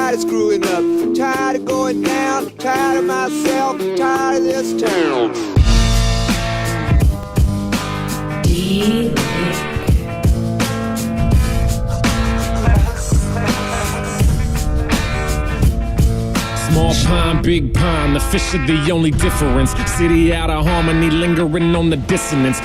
tired of screwing up, tired of going down, tired of myself, tired of this town. Small pine, big pine, the fish are the only difference. City out of harmony, lingering on the dissonance.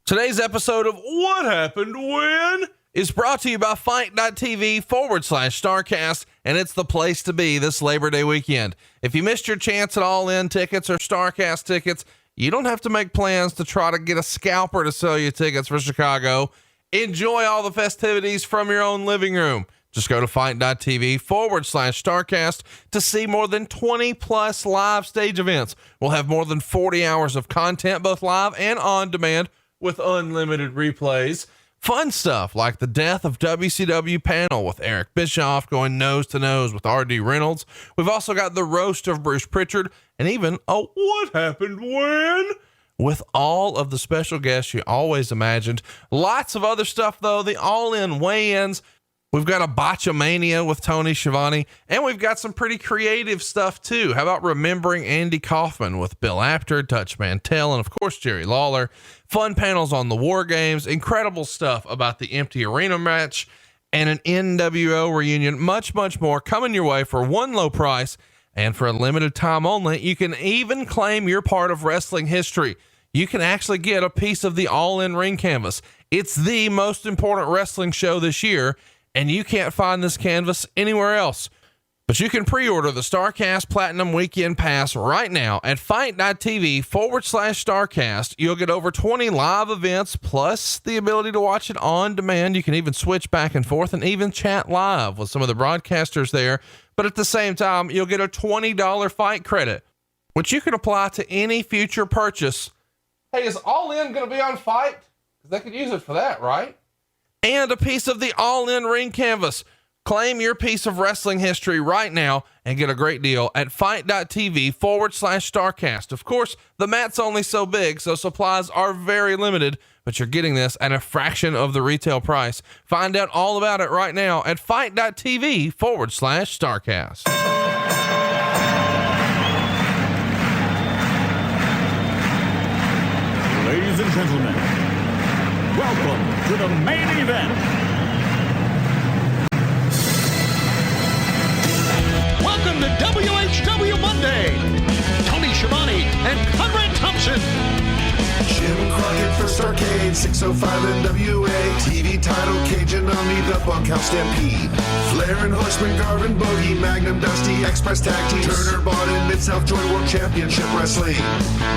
Today's episode of What Happened When is brought to you by Fight.tv/Starcast, and it's the place to be this Labor Day weekend. If you missed your chance at All-In tickets or Starcast tickets, you don't have to make plans to try to get a scalper to sell you tickets for Chicago. Enjoy all the festivities from your own living room. Just go to Fight.tv/Starcast to see more than 20 plus live stage events. We'll have more than 40 hours of content, both live and on demand, with unlimited replays. Fun stuff like the Death of WCW panel with Eric Bischoff going nose to nose with R.D. Reynolds. We've also got the roast of Bruce Pritchard and even a What Happened When with all of the special guests you always imagined. Lots of other stuff though, the All-In weigh-ins. We've got a Botchamania with Tony Schiavone, and we've got some pretty creative stuff too. How about remembering Andy Kaufman with Bill Apter, Dutch Mantell, and of course Jerry Lawler. Fun panels on the War Games, incredible stuff about the Empty Arena match, and an NWO reunion. Much, much more coming your way for one low price, and for a limited time only. You can even claim you're part of wrestling history. You can actually get a piece of the All-In ring canvas. It's the most important wrestling show this year, and you can't find this canvas anywhere else. But you can pre-order the Starcast Platinum Weekend Pass right now at Fight.tv/Starcast. You'll get over 20 live events, plus the ability to watch it on demand. You can even switch back and forth and even chat live with some of the broadcasters there. But at the same time, you'll get a $20 Fight credit, which you can apply to any future purchase. Hey, is All-In going to be on Fight? Because they could use it for that, right? And a piece of the All-In ring canvas. Claim your piece of wrestling history right now and get a great deal at Fight.tv/Starcast. Of course, the mat's only so big, so supplies are very limited, but you're getting this at a fraction of the retail price. Find out all about it right now at Fight.tv/Starcast. Ladies and gentlemen, welcome to the main event. Welcome to WHW Monday. Tony Schiavone and Conrad Thompson. Jim Crockett for Starcade, 605 NWA. TV title, Cajun Omni, the Bunkhouse Stampede. Flair and Horseman, Garvin, Bogey, Magnum, Dusty, Express Tag Teams. Turner, Bond, and Mid-South Joint World Championship Wrestling.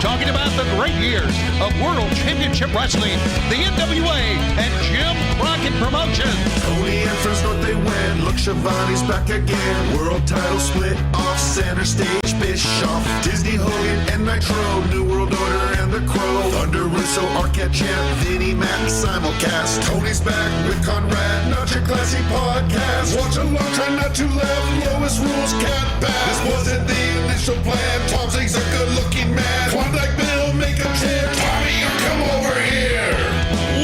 Talking about the great years of World Championship Wrestling, the NWA, and Jim Crockett Promotions. Tony and Friends North they win. Look, Schiavone's back again. World title split off center stage. Bischoff, Disney, Hogan, and Nitro. New World Order and the Crow. Thunder, Russo, Arquette, Champ, Vinnie, Mac, simulcast. Tony's back with Conrad, not your classy podcast. Watch along, try not to laugh. Lowest rules can't pass. This wasn't the initial plan. Tom Zigg's a good-looking man. Klondike Bill, make a chip. Tommy, you come over here.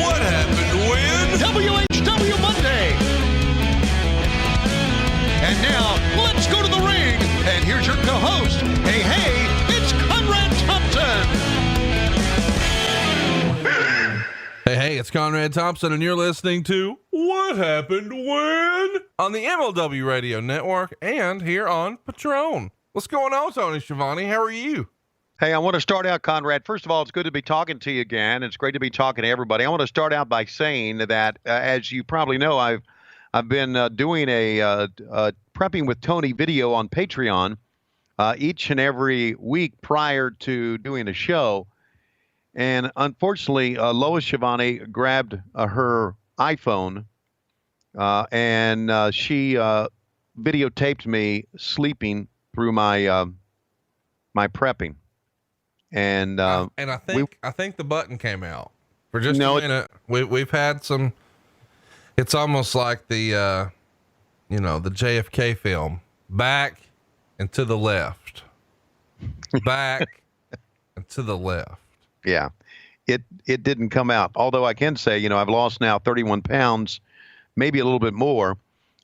What happened when? WHW Monday. And now, let's go to the ring. And here's your co-host. Hey, it's Conrad Thompson. Hey, it's Conrad Thompson, and you're listening to What Happened When on the MLW Radio Network and here on Patreon. What's going on, Tony Schiavone? How are you? Hey, I want to start out, Conrad. First of all, it's good to be talking to you again. It's great to be talking to everybody. I want to start out by saying that, as you probably know, I've been doing a Prepping with Tony video on Patreon each and every week prior to doing a show. And unfortunately, Lois Schiavone grabbed her iPhone and she videotaped me sleeping through my my prepping. And I think the button came out for just a minute. We've had some. It's almost like the the JFK film, back and to the left, back and to the left. Yeah, it didn't come out. Although I can say, I've lost now 31 pounds, maybe a little bit more.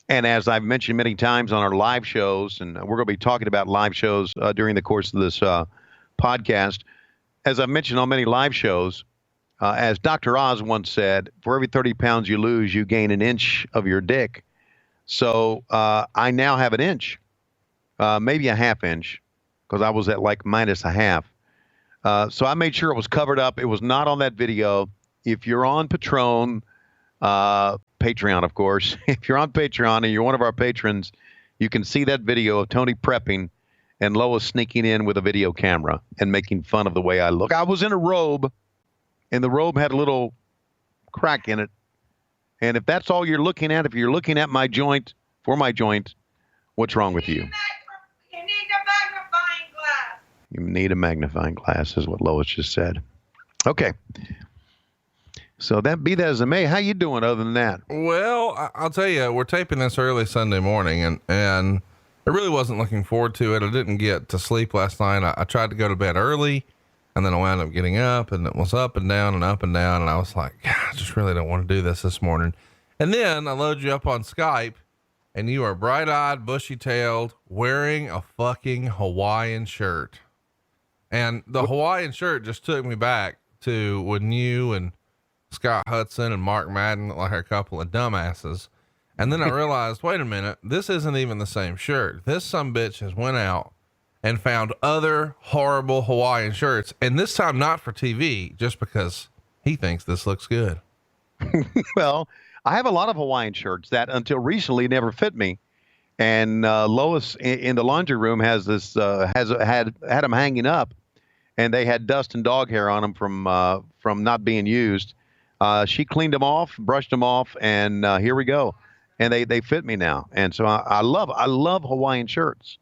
And as I've mentioned many times on our live shows, and we're going to be talking about live shows during the course of this podcast, as I've mentioned on many live shows, as Dr. Oz once said, for every 30 pounds you lose, you gain an inch of your dick. So I now have an inch, maybe a half inch, because I was at like minus a half. So I made sure it was covered up. It was not on that video. If you're on Patreon, of course, if you're on Patreon and you're one of our patrons, you can see that video of Tony prepping and Lois sneaking in with a video camera and making fun of the way I look. I was in a robe, and the robe had a little crack in it. And if that's all you're looking at, if you're looking at my joint, what's wrong with you? You need a magnifying glass. You need a magnifying glass, is what Lois just said. Okay. So that be that as it may, how you doing other than that? Well, I'll tell you, we're taping this early Sunday morning, and I really wasn't looking forward to it. I didn't get to sleep last night. I tried to go to bed early, and then I wound up getting up, and it was up and down and up and down. And I was like, God, I just really don't want to do this morning. And then I load you up on Skype, and you are bright-eyed, bushy-tailed, wearing a fucking Hawaiian shirt. And the Hawaiian shirt just took me back to when you and Scott Hudson and Mark Madden looked like a couple of dumbasses. And then I realized, wait a minute, this isn't even the same shirt. This sumbitch has went out and found other horrible Hawaiian shirts. And this time not for TV, just because he thinks this looks good. Well, I have a lot of Hawaiian shirts that until recently never fit me. And Lois in the laundry room has this, had them hanging up, and they had dust and dog hair on them from not being used. She cleaned them off, brushed them off, and here we go. And they fit me now. And so I love Hawaiian shirts.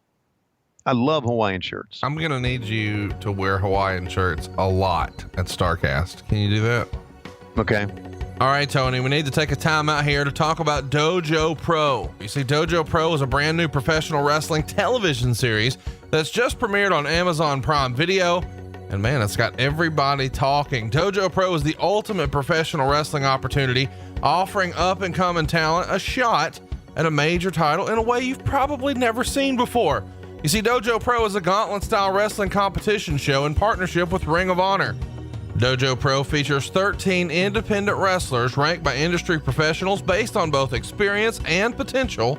I love Hawaiian shirts. I'm going to need you to wear Hawaiian shirts a lot at StarCast. Can you do that? Okay. All right, Tony, we need to take a time out here to talk about Dojo Pro. You see, Dojo Pro is a brand new professional wrestling television series that's just premiered on Amazon Prime Video. And man, it's got everybody talking. Dojo Pro is the ultimate professional wrestling opportunity, offering up and coming talent a shot at a major title in a way you've probably never seen before. You see, Dojo Pro is a gauntlet style wrestling competition show in partnership with Ring of Honor. Dojo Pro features 13 independent wrestlers ranked by industry professionals based on both experience and potential.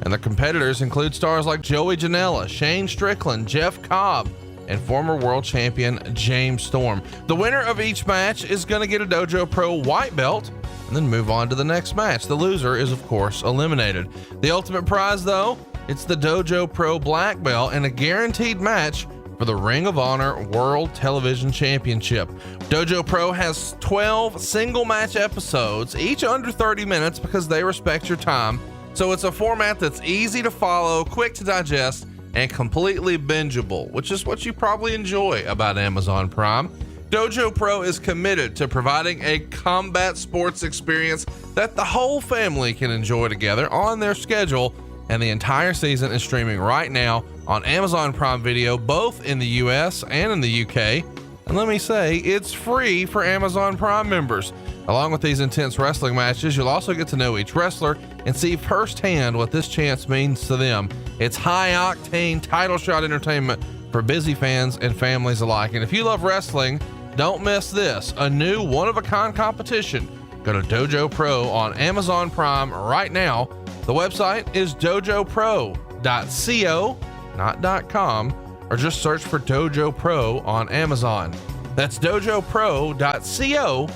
And the competitors include stars like Joey Janela, Shane Strickland, Jeff Cobb, and former world champion James Storm. The winner of each match is going to get a Dojo Pro white belt and then move on to the next match. The loser is, of course, eliminated. The ultimate prize, though, it's the Dojo Pro black belt and a guaranteed match for the Ring of Honor World Television Championship. Dojo Pro has 12 single match episodes, each under 30 minutes because they respect your time. So it's a format that's easy to follow, quick to digest, and completely bingeable, which is what you probably enjoy about Amazon Prime. Dojo Pro is committed to providing a combat sports experience that the whole family can enjoy together on their schedule, and the entire season is streaming right now on Amazon Prime Video, both in the US and in the UK. And let me say, it's free for Amazon Prime members. Along with these intense wrestling matches, you'll also get to know each wrestler and see firsthand what this chance means to them. It's high-octane title shot entertainment for busy fans and families alike. And if you love wrestling, don't miss this, a new one-of-a-kind competition. Go to Dojo Pro on Amazon Prime right now. The website is dojopro.co, not .com, or just search for Dojo Pro on Amazon. That's dojopro.co,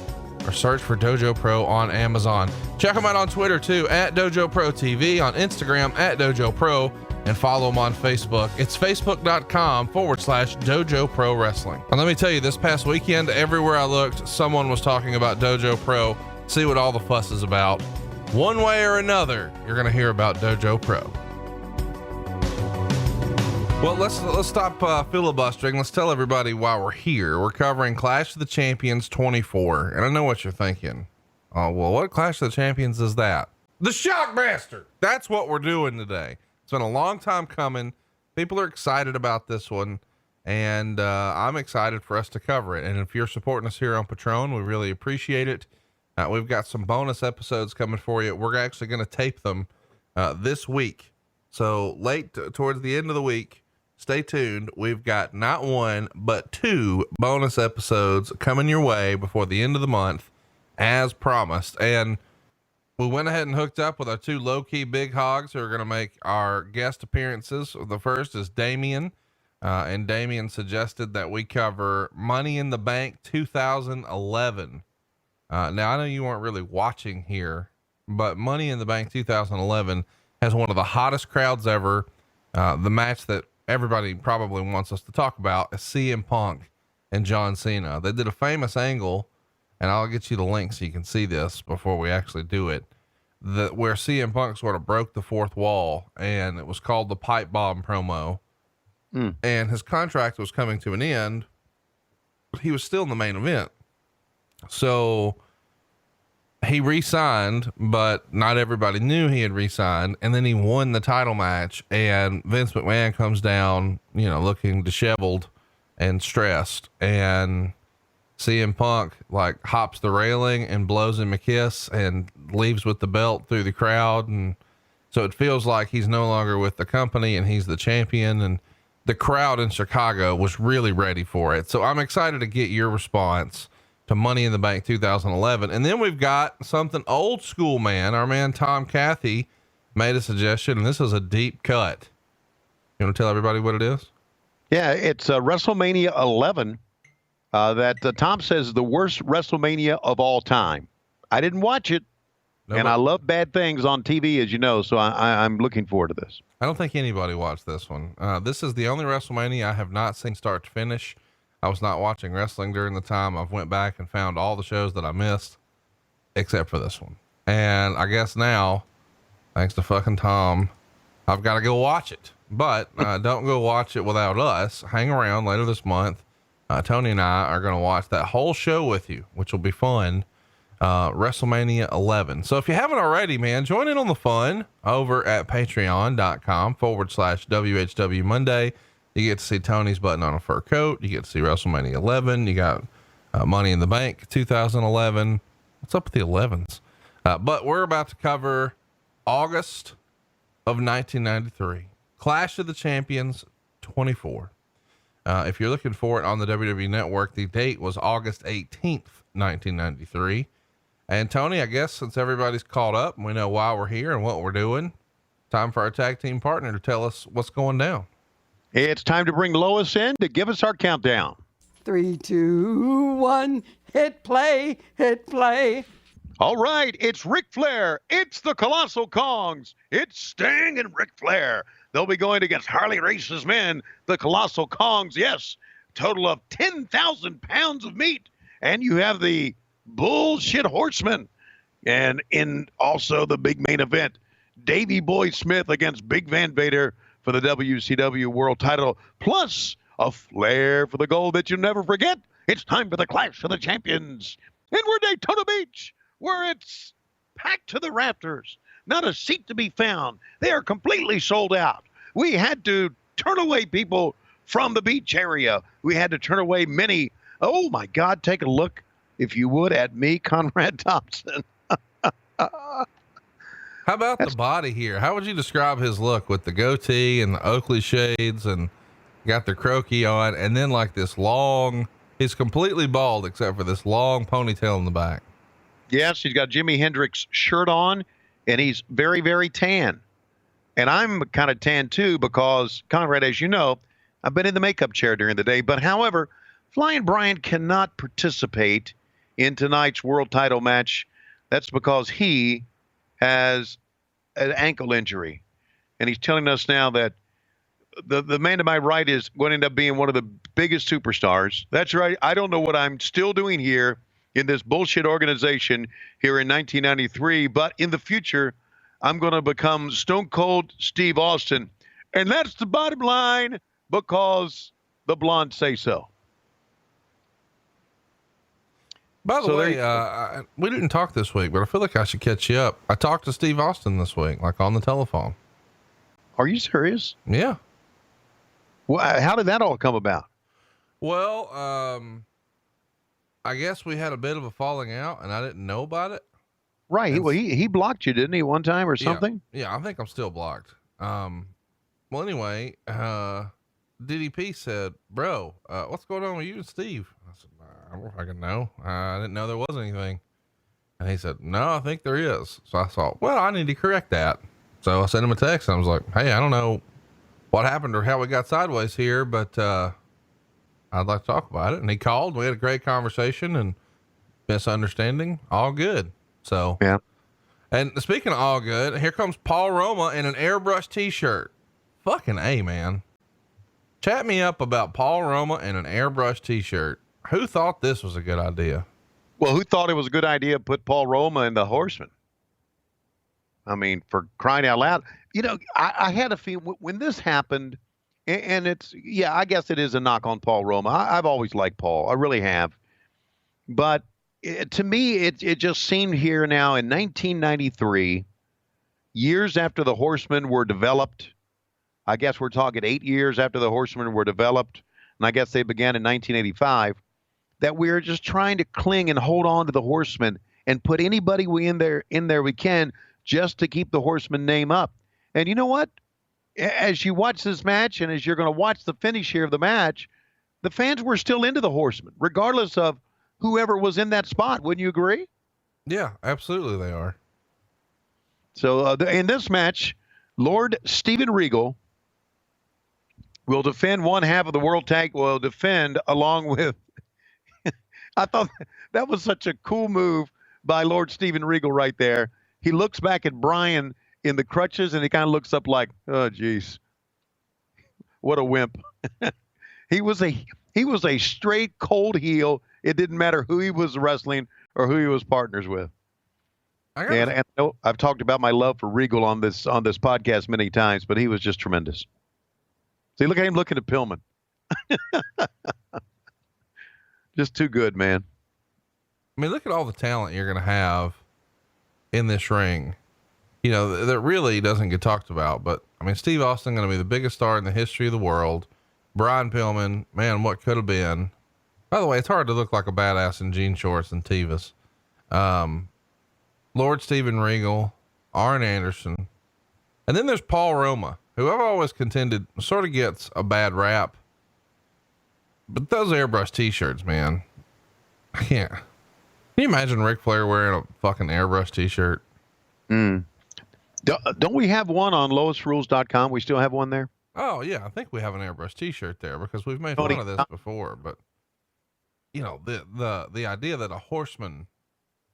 or search for Dojo Pro on Amazon. Check them out on Twitter too, at Dojo Pro TV, on Instagram at Dojo Pro, and follow them on Facebook. It's facebook.com/Dojo Pro Wrestling. And let me tell you, this past weekend, everywhere I looked, someone was talking about Dojo Pro. See what all the fuss is about. One way or another, you're going to hear about Dojo Pro. Well, let's stop filibustering. Let's tell everybody why we're here. We're covering Clash of the Champions 24. And I know what you're thinking. Oh, well, what Clash of the Champions is that? The Shockmaster. That's what we're doing today. It's been a long time coming. People are excited about this one. and I'm excited for us to cover it. And if you're supporting us here on Patron, we really appreciate it. We've got some bonus episodes coming for you. We're actually going to tape them this week. So towards the end of the week, stay tuned. We've got not one, but 2 bonus episodes coming your way before the end of the month, as promised. And we went ahead and hooked up with our 2 low-key big hogs who are going to make our guest appearances. The first is Damian, and Damian suggested that we cover Money in the Bank 2011. Now, I know you weren't really watching here, but Money in the Bank 2011 has one of the hottest crowds ever. The match that everybody probably wants us to talk about is CM Punk and John Cena. They did a famous angle, and I'll get you the link so you can see this before we actually do it, where CM Punk sort of broke the 4th wall, and it was called the pipe bomb promo. And his contract was coming to an end, but he was still in the main event. So he re-signed, but not everybody knew he had re-signed. And then he won the title match, and Vince McMahon comes down, looking disheveled and stressed, and CM Punk like hops the railing and blows him a kiss and leaves with the belt through the crowd. And so it feels like he's no longer with the company and he's the champion. And the crowd in Chicago was really ready for it. So I'm excited to get your response to Money in the Bank 2011. And then we've got something old school, man. Our man, Tom Cathy, made a suggestion, and this is a deep cut. You want to tell everybody what it is? Yeah, it's WrestleMania 11 that Tom says is the worst WrestleMania of all time. I didn't watch it, and I love bad things on TV, as you know, so I'm looking forward to this. I don't think anybody watched this one. This is the only WrestleMania I have not seen start to finish. I was not watching wrestling during the time. I've went back and found all the shows that I missed, except for this one. And I guess now, thanks to fucking Tom, I've got to go watch it. But don't go watch it without us. Hang around later this month. Tony and I are going to watch that whole show with you, which will be fun. WrestleMania 11. So if you haven't already, man, join in on the fun over at patreon.com/WHW Monday. You get to see Tony's button on a fur coat. You get to see WrestleMania 11. You got Money in the Bank 2011. What's up with the 11s? But we're about to cover August of 1993. Clash of the Champions 24. If you're looking for it on the WWE Network, the date was August 18th, 1993. And Tony, I guess since everybody's caught up and we know why we're here and what we're doing, time for our tag team partner to tell us what's going down. It's time to bring Lois in to give us our countdown. 3, 2, 1, hit play, hit play. All right, it's Ric Flair. It's the Colossal Kongs. It's Sting and Ric Flair. They'll be going against Harley Race's men, the Colossal Kongs. Yes, total of 10,000 pounds of meat. And you have the Bullshit Horsemen. And in also the big main event, Davey Boy Smith against Big Van Vader for the WCW World Title, plus a flair for the gold that you'll never forget. It's time for the Clash of the Champions. And we're Daytona Beach, where it's packed to the rafters. Not a seat to be found. They are completely sold out. We had to turn away people from the beach area. We had to turn away many. Oh my God, take a look, if you would, at me, Conrad Thompson. How about the body here? How would you describe his look with the goatee and the Oakley shades and got the croaky on, and then like this long, he's completely bald except for this long ponytail in the back. Yes, he's got Jimi Hendrix shirt on, and he's very, very tan. And I'm kind of tan too because, Conrad, as you know, I've been in the makeup chair during the day. But however, Flying Brian cannot participate in tonight's world title match. That's because he has an ankle injury. And he's telling us now that the man to my right is going to end up being one of the biggest superstars. That's right. I don't know what I'm still doing here in this bullshit organization here in 1993, but in the future, I'm going to become Stone Cold Steve Austin. And that's the bottom line, because the blondes say so. By the way, we didn't talk this week, but I feel like I should catch you up. I talked to Steve Austin this week, like on the telephone. Are you serious? Yeah. Well, how did that all come about? Well, I guess we had a bit of a falling out and I didn't know about it. Right. Well, he blocked you, didn't he, one time or something? Yeah, I think I'm still blocked. Well, anyway, DDP said, bro, what's going on with you and Steve? I said, I don't fucking know. I didn't know there was anything. And he said, no, I think there is. So I thought, well, I need to correct that. So I sent him a text and I was like, hey, I don't know what happened or how we got sideways here, but, I'd like to talk about it. And he called, we had a great conversation and misunderstanding, all good. So, yeah. And speaking of all good, here comes Paul Roma in an airbrush t-shirt. Fucking A, man. Chat me up about Paul Roma in an airbrush t-shirt. Who thought this was a good idea? Well, who thought it was a good idea to put Paul Roma in the Horseman? I mean, for crying out loud, you know, I had a feeling when this happened, and it's, yeah, I guess it is a knock on Paul Roma. I've always liked Paul. I really have. But to me, it just seemed here now in 1993, years after the Horsemen were developed, I guess we're talking 8 years after the Horsemen were developed, and I guess they began in 1985, that we're just trying to cling and hold on to the Horsemen and put anybody in there we can just to keep the Horseman name up. And you know what? As you watch this match and as you're going to watch the finish here of the match, the fans were still into the Horseman, regardless of whoever was in that spot. Wouldn't you agree? Yeah, absolutely they are. So in this match, Lord Steven Regal will defend one half of the World Tag, will defend along with, I thought that was such a cool move by Lord Steven Regal right there. He looks back at Brian in the crutches and he kind of looks up like, oh, geez, what a wimp. He was a straight cold heel. It didn't matter who he was wrestling or who he was partners with. And I know I've talked about my love for Regal on this podcast many times, but he was just tremendous. See, look at him looking at Pillman. Just too good, man. I mean, look at all the talent you're going to have in this ring. You know, that really doesn't get talked about, but I mean, Steve Austin going to be the biggest star in the history of the world. Brian Pillman, man, what could have been. By the way, it's hard to look like a badass in jean shorts and Tevas. Lord Steven Regal, Arn Anderson. And then there's Paul Roma, who I've always contended sort of gets a bad rap, but those airbrush t-shirts, man, I can't. Can you imagine Ric Flair wearing a fucking airbrush t-shirt? Don't we have one on lowestrules.com? We still have one there? Oh yeah. I think we have an airbrush t-shirt there because we've made fun of this before, but you know, the idea that a horseman,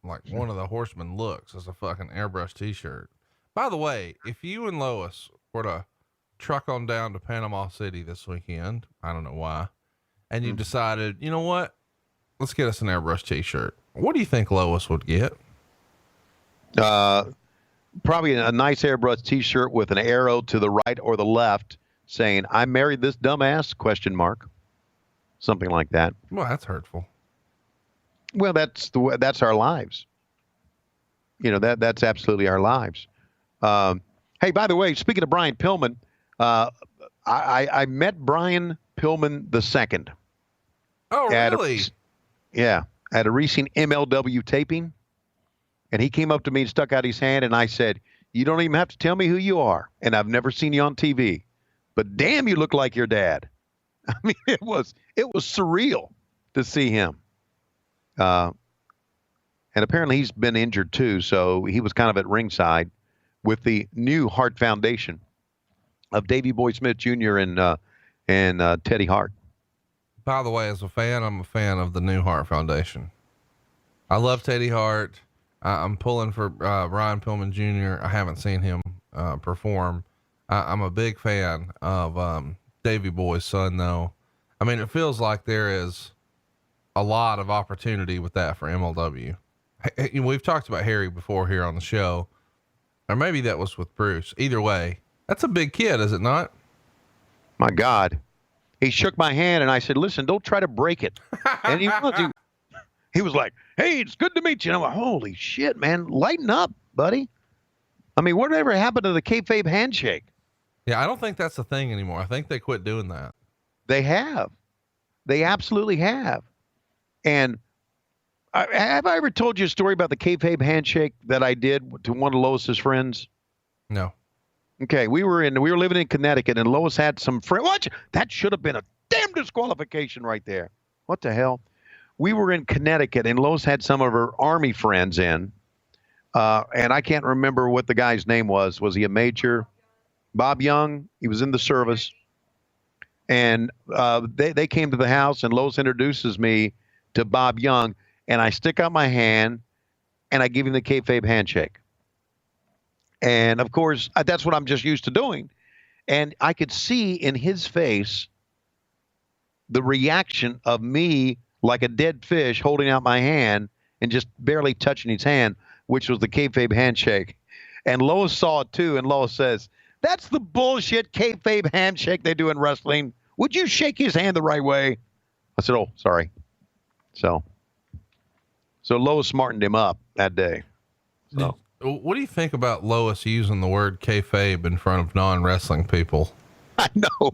like one of the horsemen looks as a fucking airbrush t-shirt. By the way, if you and Lois were to truck on down to Panama City this weekend, I don't know why, and you decided, you know what, let's get us an airbrush t-shirt. What do you think Lois would get? Probably a nice airbrush t-shirt with an arrow to the right or the left saying, I married this dumbass, ? Something like that. Well, that's hurtful. Well, that's our lives. You know, that's absolutely our lives. Hey, by the way, speaking of Brian Pillman, I met Brian Pillman II. Oh, really? At a recent MLW taping. And he came up to me and stuck out his hand, and I said, you don't even have to tell me who you are, and I've never seen you on TV, but damn, you look like your dad. I mean, it was surreal to see him. And apparently he's been injured too, so he was kind of at ringside with the new Hart Foundation of Davey Boy Smith Jr. and Teddy Hart. By the way, as a fan, I'm a fan of the new Hart Foundation. I love Teddy Hart. I'm pulling for Brian Pillman Jr. I haven't seen him perform. I'm a big fan of Davey Boy's son, though. I mean, it feels like there is a lot of opportunity with that for MLW. We've talked about Harry before here on the show, or maybe that was with Bruce. Either way, that's a big kid, is it not? My God. He shook my hand and I said, listen, don't try to break it. And he was like, hey, it's good to meet you. And I'm like, holy shit, man, lighten up, buddy. I mean, whatever happened to the kayfabe handshake? Yeah, I don't think that's a thing anymore. I think they quit doing that. They have. They absolutely have. And have I ever told you a story about the kayfabe handshake that I did to one of Lois's friends? No. Okay, we were living in Connecticut, and Lois had some friends. What? That should have been a damn disqualification right there. What the hell? We were in Connecticut, and Lois had some of her Army friends in, and I can't remember what the guy's name was. Was he a major? Bob Young. He was in the service, and they came to the house, and Lois introduces me to Bob Young, and I stick out my hand, and I give him the kayfabe handshake. And of course, that's what I'm just used to doing. And I could see in his face the reaction of me like a dead fish holding out my hand and just barely touching his hand, which was the kayfabe handshake. And Lois saw it too. And Lois says, "That's the bullshit kayfabe handshake they do in wrestling. Would you shake his hand the right way?" I said, "Oh, sorry." So Lois smartened him up that day. So. What do you think about Lois using the word kayfabe in front of non-wrestling people? I know.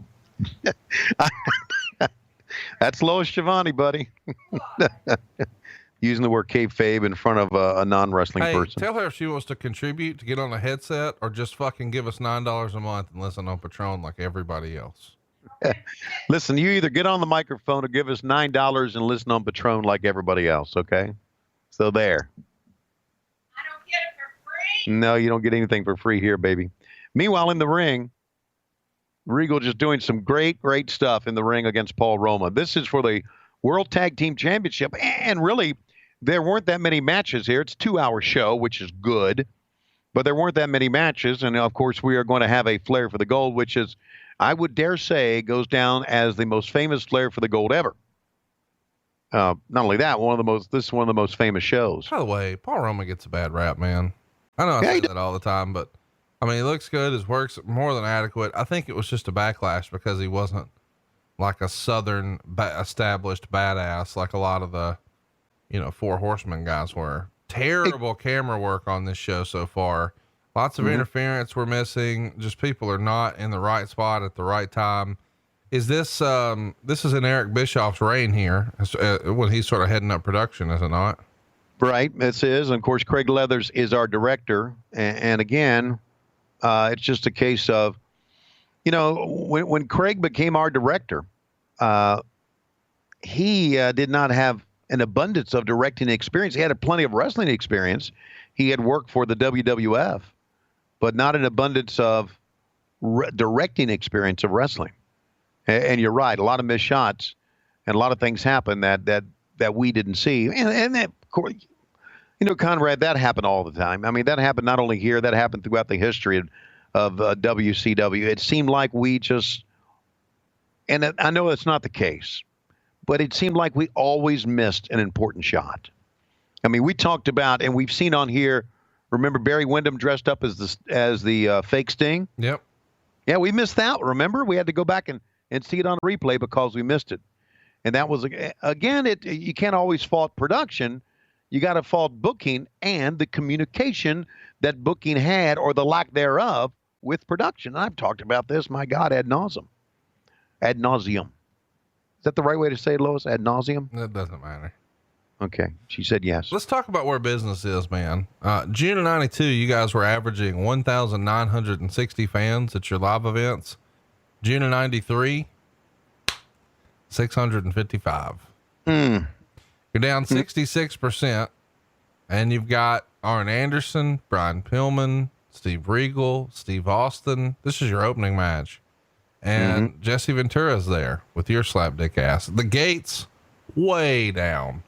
That's Lois Schiavone, buddy. Using the word kayfabe in front of a non-wrestling person. Tell her if she wants to contribute to get on a headset, or just fucking give us $9 a month and listen on Patron like everybody else. Listen, you either get on the microphone or give us $9 and listen on Patron like everybody else. Okay. So there. No, you don't get anything for free here, baby. Meanwhile, in the ring, Regal just doing some great, great stuff in the ring against Paul Roma. This is for the World Tag Team Championship. And really, there weren't that many matches here. It's a 2-hour show, which is good. But there weren't that many matches. And, of course, we are going to have a Flair for the Gold, which is, I would dare say, goes down as the most famous Flair for the Gold ever. Not only that, this is one of the most famous shows. By the way, Paul Roma gets a bad rap, man. I know I say that all the time, but I mean, he looks good. His work's more than adequate. I think it was just a backlash because he wasn't like a Southern established badass like a lot of the, Four Horsemen guys were. Terrible camera work on this show so far. Lots of interference we're missing. Just people are not in the right spot at the right time. Is this is in Eric Bischoff's reign here when he's sort of heading up production, is it not? Right. This is. And of course, Craig Leathers is our director. And again, it's just a case of, when Craig became our director, he did not have an abundance of directing experience. He had plenty of wrestling experience. He had worked for the WWF, but not an abundance of directing experience of wrestling. And you're right. A lot of missed shots and a lot of things happened that we didn't see. And that, of course, Conrad, that happened all the time. I mean, that happened not only here, that happened throughout the history of WCW. It seemed like we just, and I know it's not the case, but it seemed like we always missed an important shot. I mean, we talked about, and we've seen on here, remember Barry Windham dressed up as the fake Sting? Yep. Yeah, we missed that. Remember? We had to go back and see it on replay because we missed it. And that was, again, you can't always fault production. You got to fault booking and the communication that booking had, or the lack thereof, with production. I've talked about this, my God, ad nauseum. Ad nauseum. Is that the right way to say it, Lois? Ad nauseum? It doesn't matter. Okay. She said yes. Let's talk about where business is, man. June of 92, you guys were averaging 1,960 fans at your live events. June of 93, 655. You're down 66%, and you've got Arn Anderson, Brian Pillman, Steve Regal, Steve Austin. This is your opening match. And Jesse Ventura's there with your slapdick ass. The gates way down.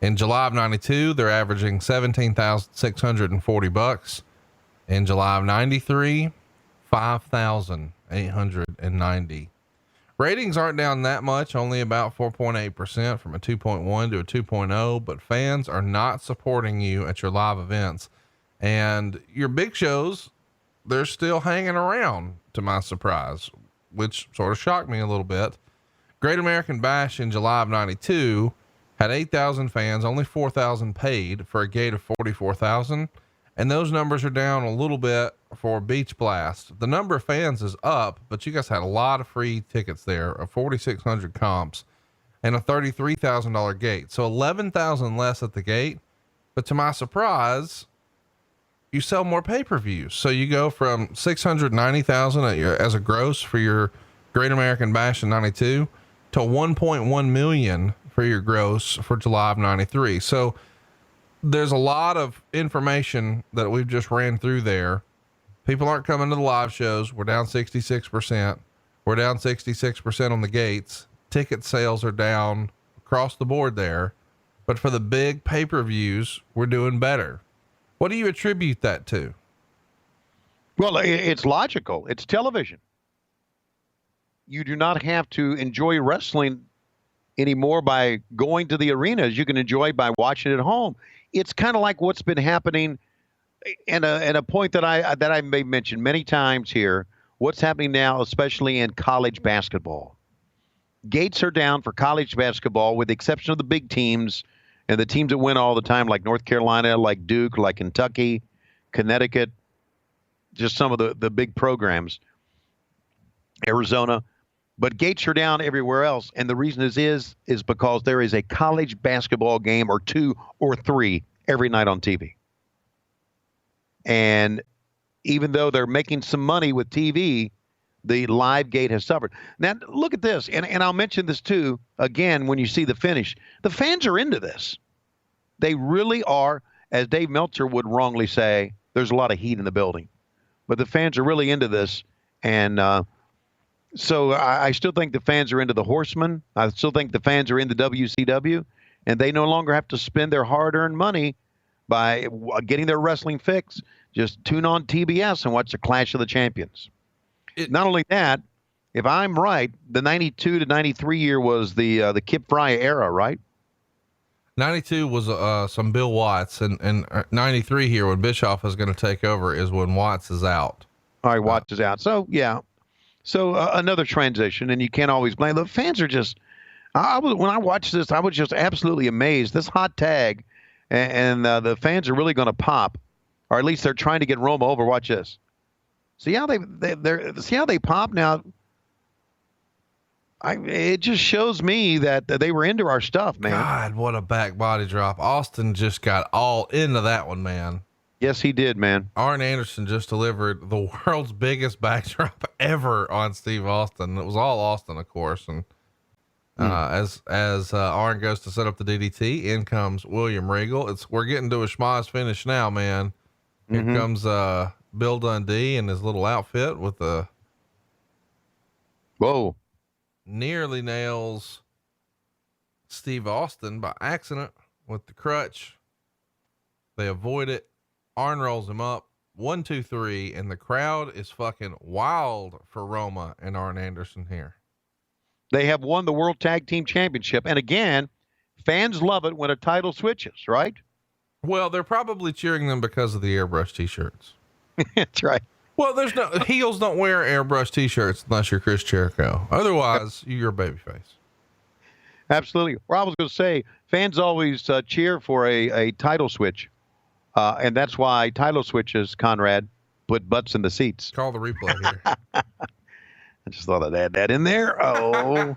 In July of 92, they're averaging $17,640. In July of 93, 5,890. Ratings aren't down that much, only about 4.8% from a 2.1 to a 2.0, but fans are not supporting you at your live events. And your big shows, they're still hanging around, to my surprise, which sort of shocked me a little bit. Great American Bash in July of 92 had 8,000 fans, only 4,000 paid for a gate of 44,000. And those numbers are down a little bit for Beach Blast. The number of fans is up, but you guys had a lot of free tickets there, of 4,600 comps. and a $33,000 gate. So $11,000 less at the gate. But to my surprise, you sell more pay-per-views. So you go from $690,000 as a gross for your Great American Bash in 92 to 1.1 million for your gross for July of 93. So there's a lot of information that we've just ran through there. People aren't coming to the live shows. We're down 66%. We're down 66% on the gates. Ticket sales are down across the board there. But for the big pay-per-views, we're doing better. What do you attribute that to? Well, it's logical. It's television. You do not have to enjoy wrestling anymore by going to the arenas. You can enjoy by watching it at home. It's kind of like what's been happening, and a point that I may mention many times here. What's happening now, especially in college basketball. Gates are down for college basketball, with the exception of the big teams and the teams that win all the time, like North Carolina, like Duke, like Kentucky, Connecticut, just some of the big programs, Arizona. But gates are down everywhere else. And the reason is because there is a college basketball game or two or three every night on TV. And even though they're making some money with TV, the live gate has suffered. Now, look at this. And I'll mention this too, again, when you see the finish. The fans are into this. They really are. As Dave Meltzer would wrongly say, there's a lot of heat in the building. But the fans are really into this. And so I still think the fans are into the Horsemen. I still think the fans are into WCW. And they no longer have to spend their hard-earned money by getting their wrestling fix. Just tune on TBS and watch the Clash of the Champions. Not only that, if I'm right, the 92 to 93 year was the Kip Fry era, right? 92 was some Bill Watts, and 93 here when Bischoff is going to take over is when Watts is out. All right, Watts is out. So yeah, so another transition, and you can't always blame the fans. Are just when I watched this, I was just absolutely amazed. This hot tag, and the fans are really going to pop, or at least they're trying to get Roma over. Watch this. See how see how they pop now. It just shows me that they were into our stuff, man. God, what a back body drop. Austin just got all into that one, man. Yes, he did, man. Arn Anderson just delivered the world's biggest back drop ever on Steve Austin. It was all Austin, of course. And as Arn goes to set up the DDT, in comes William Regal. We're getting to a schmoz finish now, man. Here comes Bill Dundee in his little outfit with the nearly nails Steve Austin by accident with the crutch. They avoid it. Arn rolls him up 1, 2, 3, and the crowd is fucking wild for Roma and Arn Anderson here. They have won the World Tag Team Championship, and again, fans love it when a title switches, right? Well, they're probably cheering them because of the airbrush t-shirts. That's right. Well, there's no heels don't wear airbrush t-shirts unless you're Chris Jericho. Otherwise, you're a babyface. Absolutely. Well, I was going to say, fans always cheer for a title switch. And that's why title switches, Conrad, put butts in the seats. Call the replay here. I just thought I'd add that in there. Oh.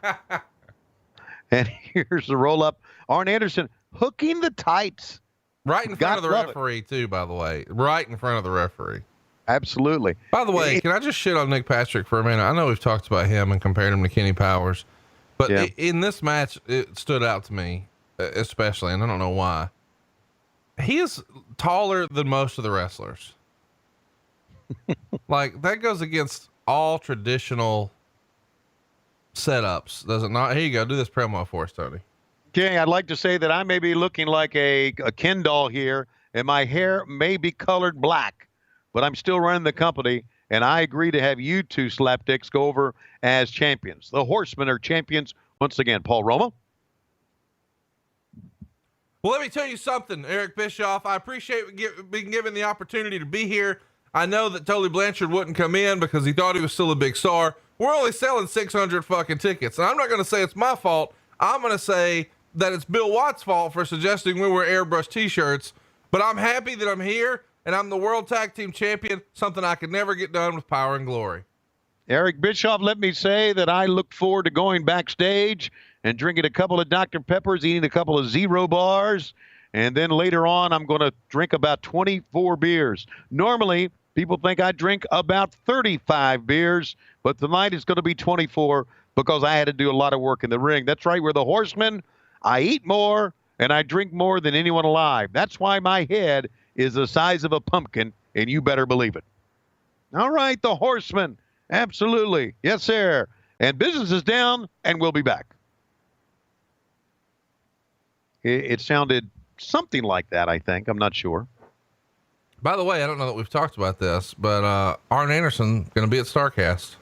And here's the roll up. Arn Anderson hooking the tights. Right in front of the referee, too, by the way. Right in front of the referee. Absolutely. By the way, can I just shit on Nick Patrick for a minute? I know we've talked about him and compared him to Kenny Powers, but in this match, it stood out to me, especially, and I don't know why. He is taller than most of the wrestlers. Like, that goes against all traditional setups, does it not? Here you go. Do this promo for us, Tony. Okay, I'd like to say that I may be looking like a Ken doll here, and my hair may be colored black. But I'm still running the company, and I agree to have you two slapdicks go over as champions. The Horsemen are champions once again. Paul Roma. Well, let me tell you something, Eric Bischoff. I appreciate being given the opportunity to be here. I know that Tully Blanchard wouldn't come in because he thought he was still a big star. We're only selling 600 fucking tickets, and I'm not going to say it's my fault. I'm going to say that it's Bill Watts' fault for suggesting we wear airbrush t-shirts, but I'm happy that I'm here. And I'm the World Tag Team Champion, something I could never get done with Power and Glory. Eric Bischoff, let me say that I look forward to going backstage and drinking a couple of Dr. Peppers, eating a couple of Zero bars, and then later on I'm going to drink about 24 beers. Normally, people think I drink about 35 beers, but tonight it's going to be 24 because I had to do a lot of work in the ring. That's right, we're the Horsemen. I eat more, and I drink more than anyone alive. That's why my head is the size of a pumpkin, and you better believe it. All right, the Horsemen. Absolutely. Yes, sir. And business is down, and we'll be back. It sounded something like that, I think. I'm not sure. By the way, I don't know that we've talked about this, but Arn Anderson going to be at StarCast.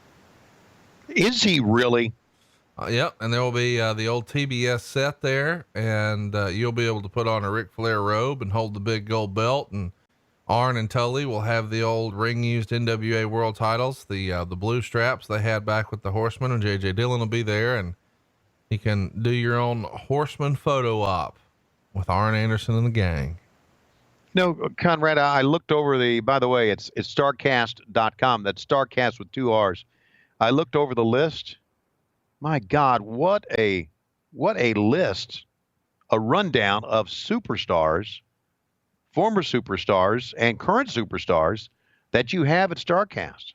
Is he really? Yep. And there will be the old TBS set there, and you'll be able to put on a Ric Flair robe and hold the big gold belt. And Arn and Tully will have the old ring used NWA world titles, the blue straps they had back with the Horsemen, and JJ Dillon will be there, and you can do your own Horseman photo op with Arn Anderson and the gang. No, Conrad, I looked over by the way, it's starcast.com. That's Starcast with 2 R's. I looked over the list. My God, what a list, a rundown of superstars, former superstars and current superstars that you have at StarCast.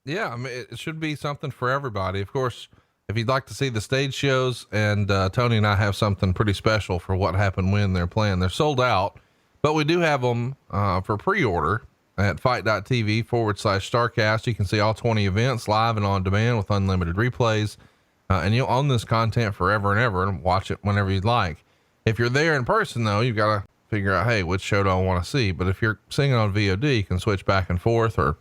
Yeah. I mean, it should be something for everybody. Of course, if you'd like to see the stage shows, and Tony and I have something pretty special for What Happened When they're playing. They're sold out, but we do have them for pre-order at fight.tv/StarCast. You can see all 20 events live and on demand with unlimited replays. And you'll own this content forever and ever and watch it whenever you'd like. If you're there in person though, you've got to figure out, hey, which show do I want to see? But if you're seeing it on VOD, you can switch back and forth or,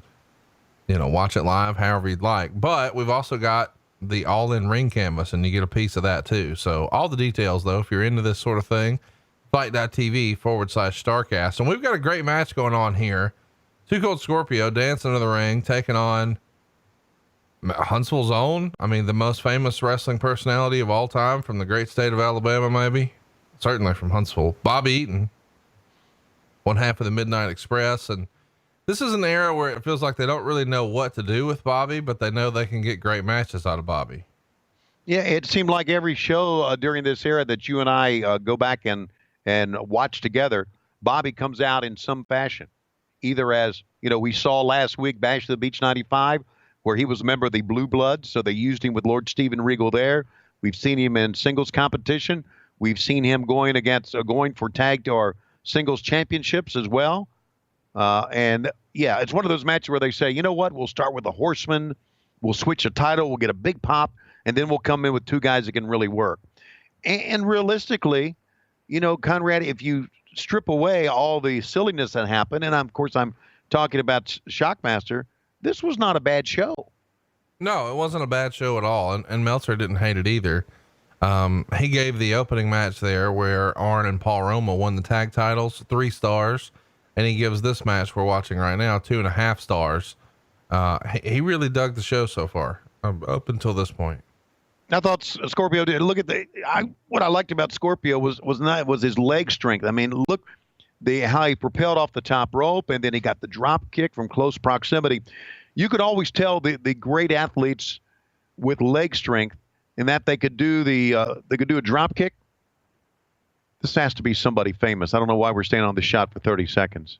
watch it live, however you'd like. But we've also got the all-in ring canvas, and you get a piece of that too. So all the details though, if you're into this sort of thing, fight.tv/StarCast. And we've got a great match going on here. Too Cold Scorpio dancing in the ring, taking on Huntsville's own. I mean, the most famous wrestling personality of all time from the great state of Alabama, maybe, certainly from Huntsville, Bobby Eaton, one half of the Midnight Express. And this is an era where it feels like they don't really know what to do with Bobby, but they know they can get great matches out of Bobby. Yeah. It seemed like every show during this era that you and I go back and watch together, Bobby comes out in some fashion, either as, we saw last week, Bash of the Beach 95, where he was a member of the Blue Bloods. So they used him with Lord Steven Regal there. We've seen him in singles competition. We've seen him going for tag or singles championships as well. And yeah, it's one of those matches where they say, you know what, we'll start with the Horseman. We'll switch a title. We'll get a big pop. And then we'll come in with 2 guys that can really work. And realistically, Conrad, if you strip away all the silliness that happened, and of course I'm talking about Shockmaster, this was not a bad show. No, it wasn't a bad show at all. And Meltzer didn't hate it either. He gave the opening match there where Arn and Paul Roma won the tag titles 3 stars. And he gives this match we're watching right now 2.5 stars. He really dug the show so far, up until this point. I thought Scorpio did. Look at what I liked about Scorpio was his leg strength. I mean, look how he propelled off the top rope, and then he got the drop kick from close proximity. You could always tell the great athletes with leg strength in that they could do a drop kick. This has to be somebody famous. I don't know why we're staying on the shot for 30 seconds.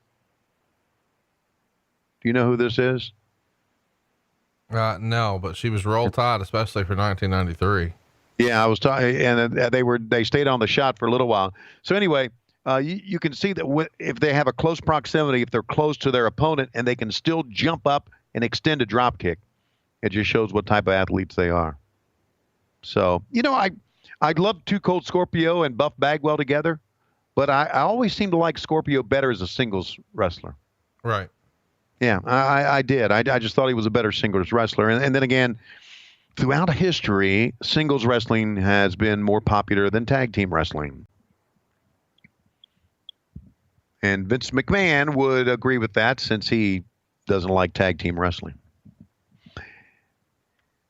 Do you know who this is? No, but she was Roll Tide, especially for 1993. Yeah, I was talking, and they stayed on the shot for a little while. So anyway, you can see that if they have a close proximity, if they're close to their opponent, and they can still jump up and extend a drop kick, it just shows what type of athletes they are. So I'd love Too Cold Scorpio and Buff Bagwell together, but I always seem to like Scorpio better as a singles wrestler. Right. Yeah, I did. I just thought he was a better singles wrestler. And then again, throughout history, singles wrestling has been more popular than tag team wrestling. And Vince McMahon would agree with that since he doesn't like tag team wrestling.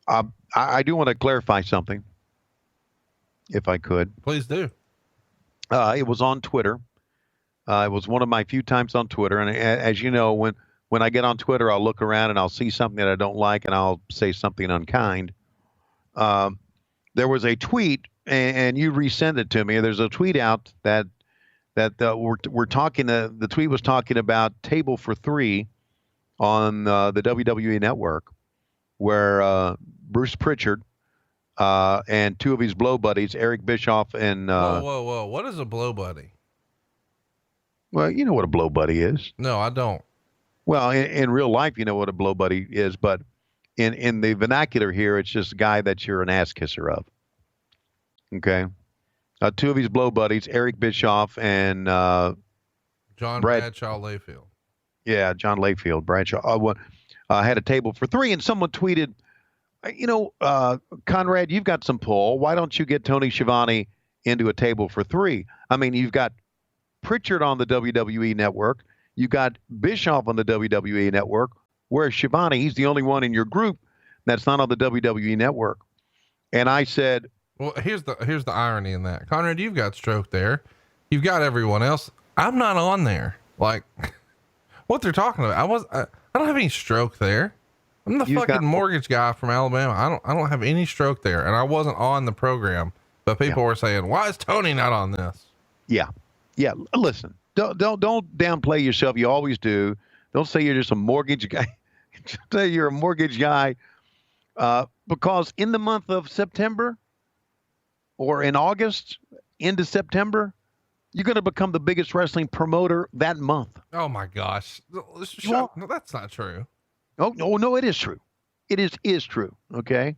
I do want to clarify something, if I could. Please do. It was on Twitter. It was one of my few times on Twitter. And as you know, when I get on Twitter, I'll look around and I'll see something that I don't like and I'll say something unkind. there was a tweet, and you resend it to me. There's a tweet out that we're talking. The tweet was talking about Table for Three on the WWE Network, where Bruce Pritchard and two of his blow buddies, Eric Bischoff and whoa! What is a blow buddy? Well, you know what a blow buddy is. No, I don't. Well, in real life, you know what a blow buddy is, but in the vernacular here, it's just a guy that you're an ass kisser of. Okay. Two of his blow buddies, Eric Bischoff and John Bradshaw Layfield. Yeah, John Layfield, Bradshaw. Had a table for three, and someone tweeted, Conrad, you've got some pull. Why don't you get Tony Schiavone into a table for three? I mean, you've got Pritchard on the WWE Network. You got Bischoff on the WWE Network. Whereas Schiavone, he's the only one in your group that's not on the WWE Network. And I said, well, here's the irony in that. Conrad, you've got Stroke there. You've got everyone else. I'm not on there. Like what they're talking about. I don't have any Stroke there. I'm the fucking mortgage guy from Alabama. I don't have any Stroke there. And I wasn't on the program, but people were saying, why is Tony not on this? Yeah. Yeah. Listen, don't downplay yourself. You always do. Don't say you're just a mortgage guy. Say you're a mortgage guy. Because in the month of September or in August into September, you're going to become the biggest wrestling promoter that month. Oh my gosh. No, that's not true. Oh, no, it is true. It is true. Okay.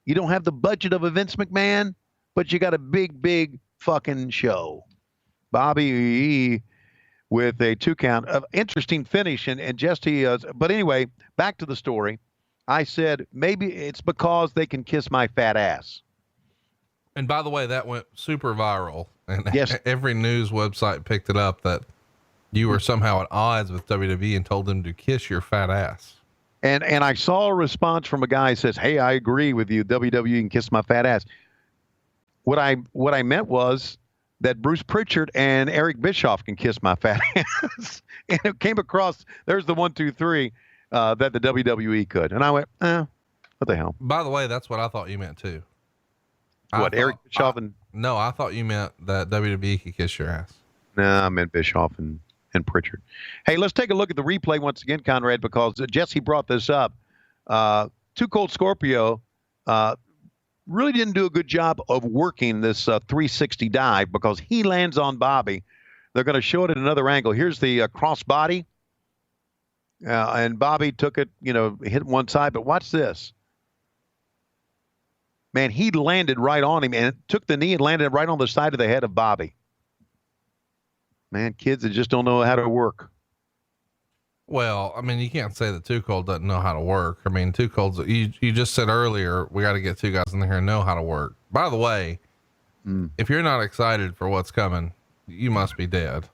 You don't have the budget of a Vince McMahon, but you got a big fucking show. Bobby with a 2 count of interesting finish and Jesse. But anyway, back to the story. I said, maybe it's because they can kiss my fat ass. And by the way, that went super viral, and yes, every news website picked it up that you were somehow at odds with WWE and told them to kiss your fat ass. And I saw a response from a guy who says, hey, I agree with you. WWE can kiss my fat ass. What I meant was that Bruce Pritchard and Eric Bischoff can kiss my fat ass. And it came across, there's the 1, 2, 3, that the WWE could. And I went, what the hell? By the way, that's what I thought you meant too. Eric Bischoff and... No, I thought you meant that WWE could kiss your ass. No, I meant Bischoff and Pritchard. Hey, let's take a look at the replay once again, Conrad, because Jesse brought this up. Too Cold Scorpio really didn't do a good job of working this 360 dive because he lands on Bobby. They're going to show it at another angle. Here's the crossbody. And Bobby took it, hit one side, but watch this. Man, he landed right on him and took the knee and landed right on the side of the head of Bobby. Man, kids that just don't know how to work. Well, I mean, you can't say that Too Cold doesn't know how to work. I mean, Too Cold's, you just said earlier, we got to get two guys in here and know how to work. By the way, if you're not excited for what's coming, you must be dead,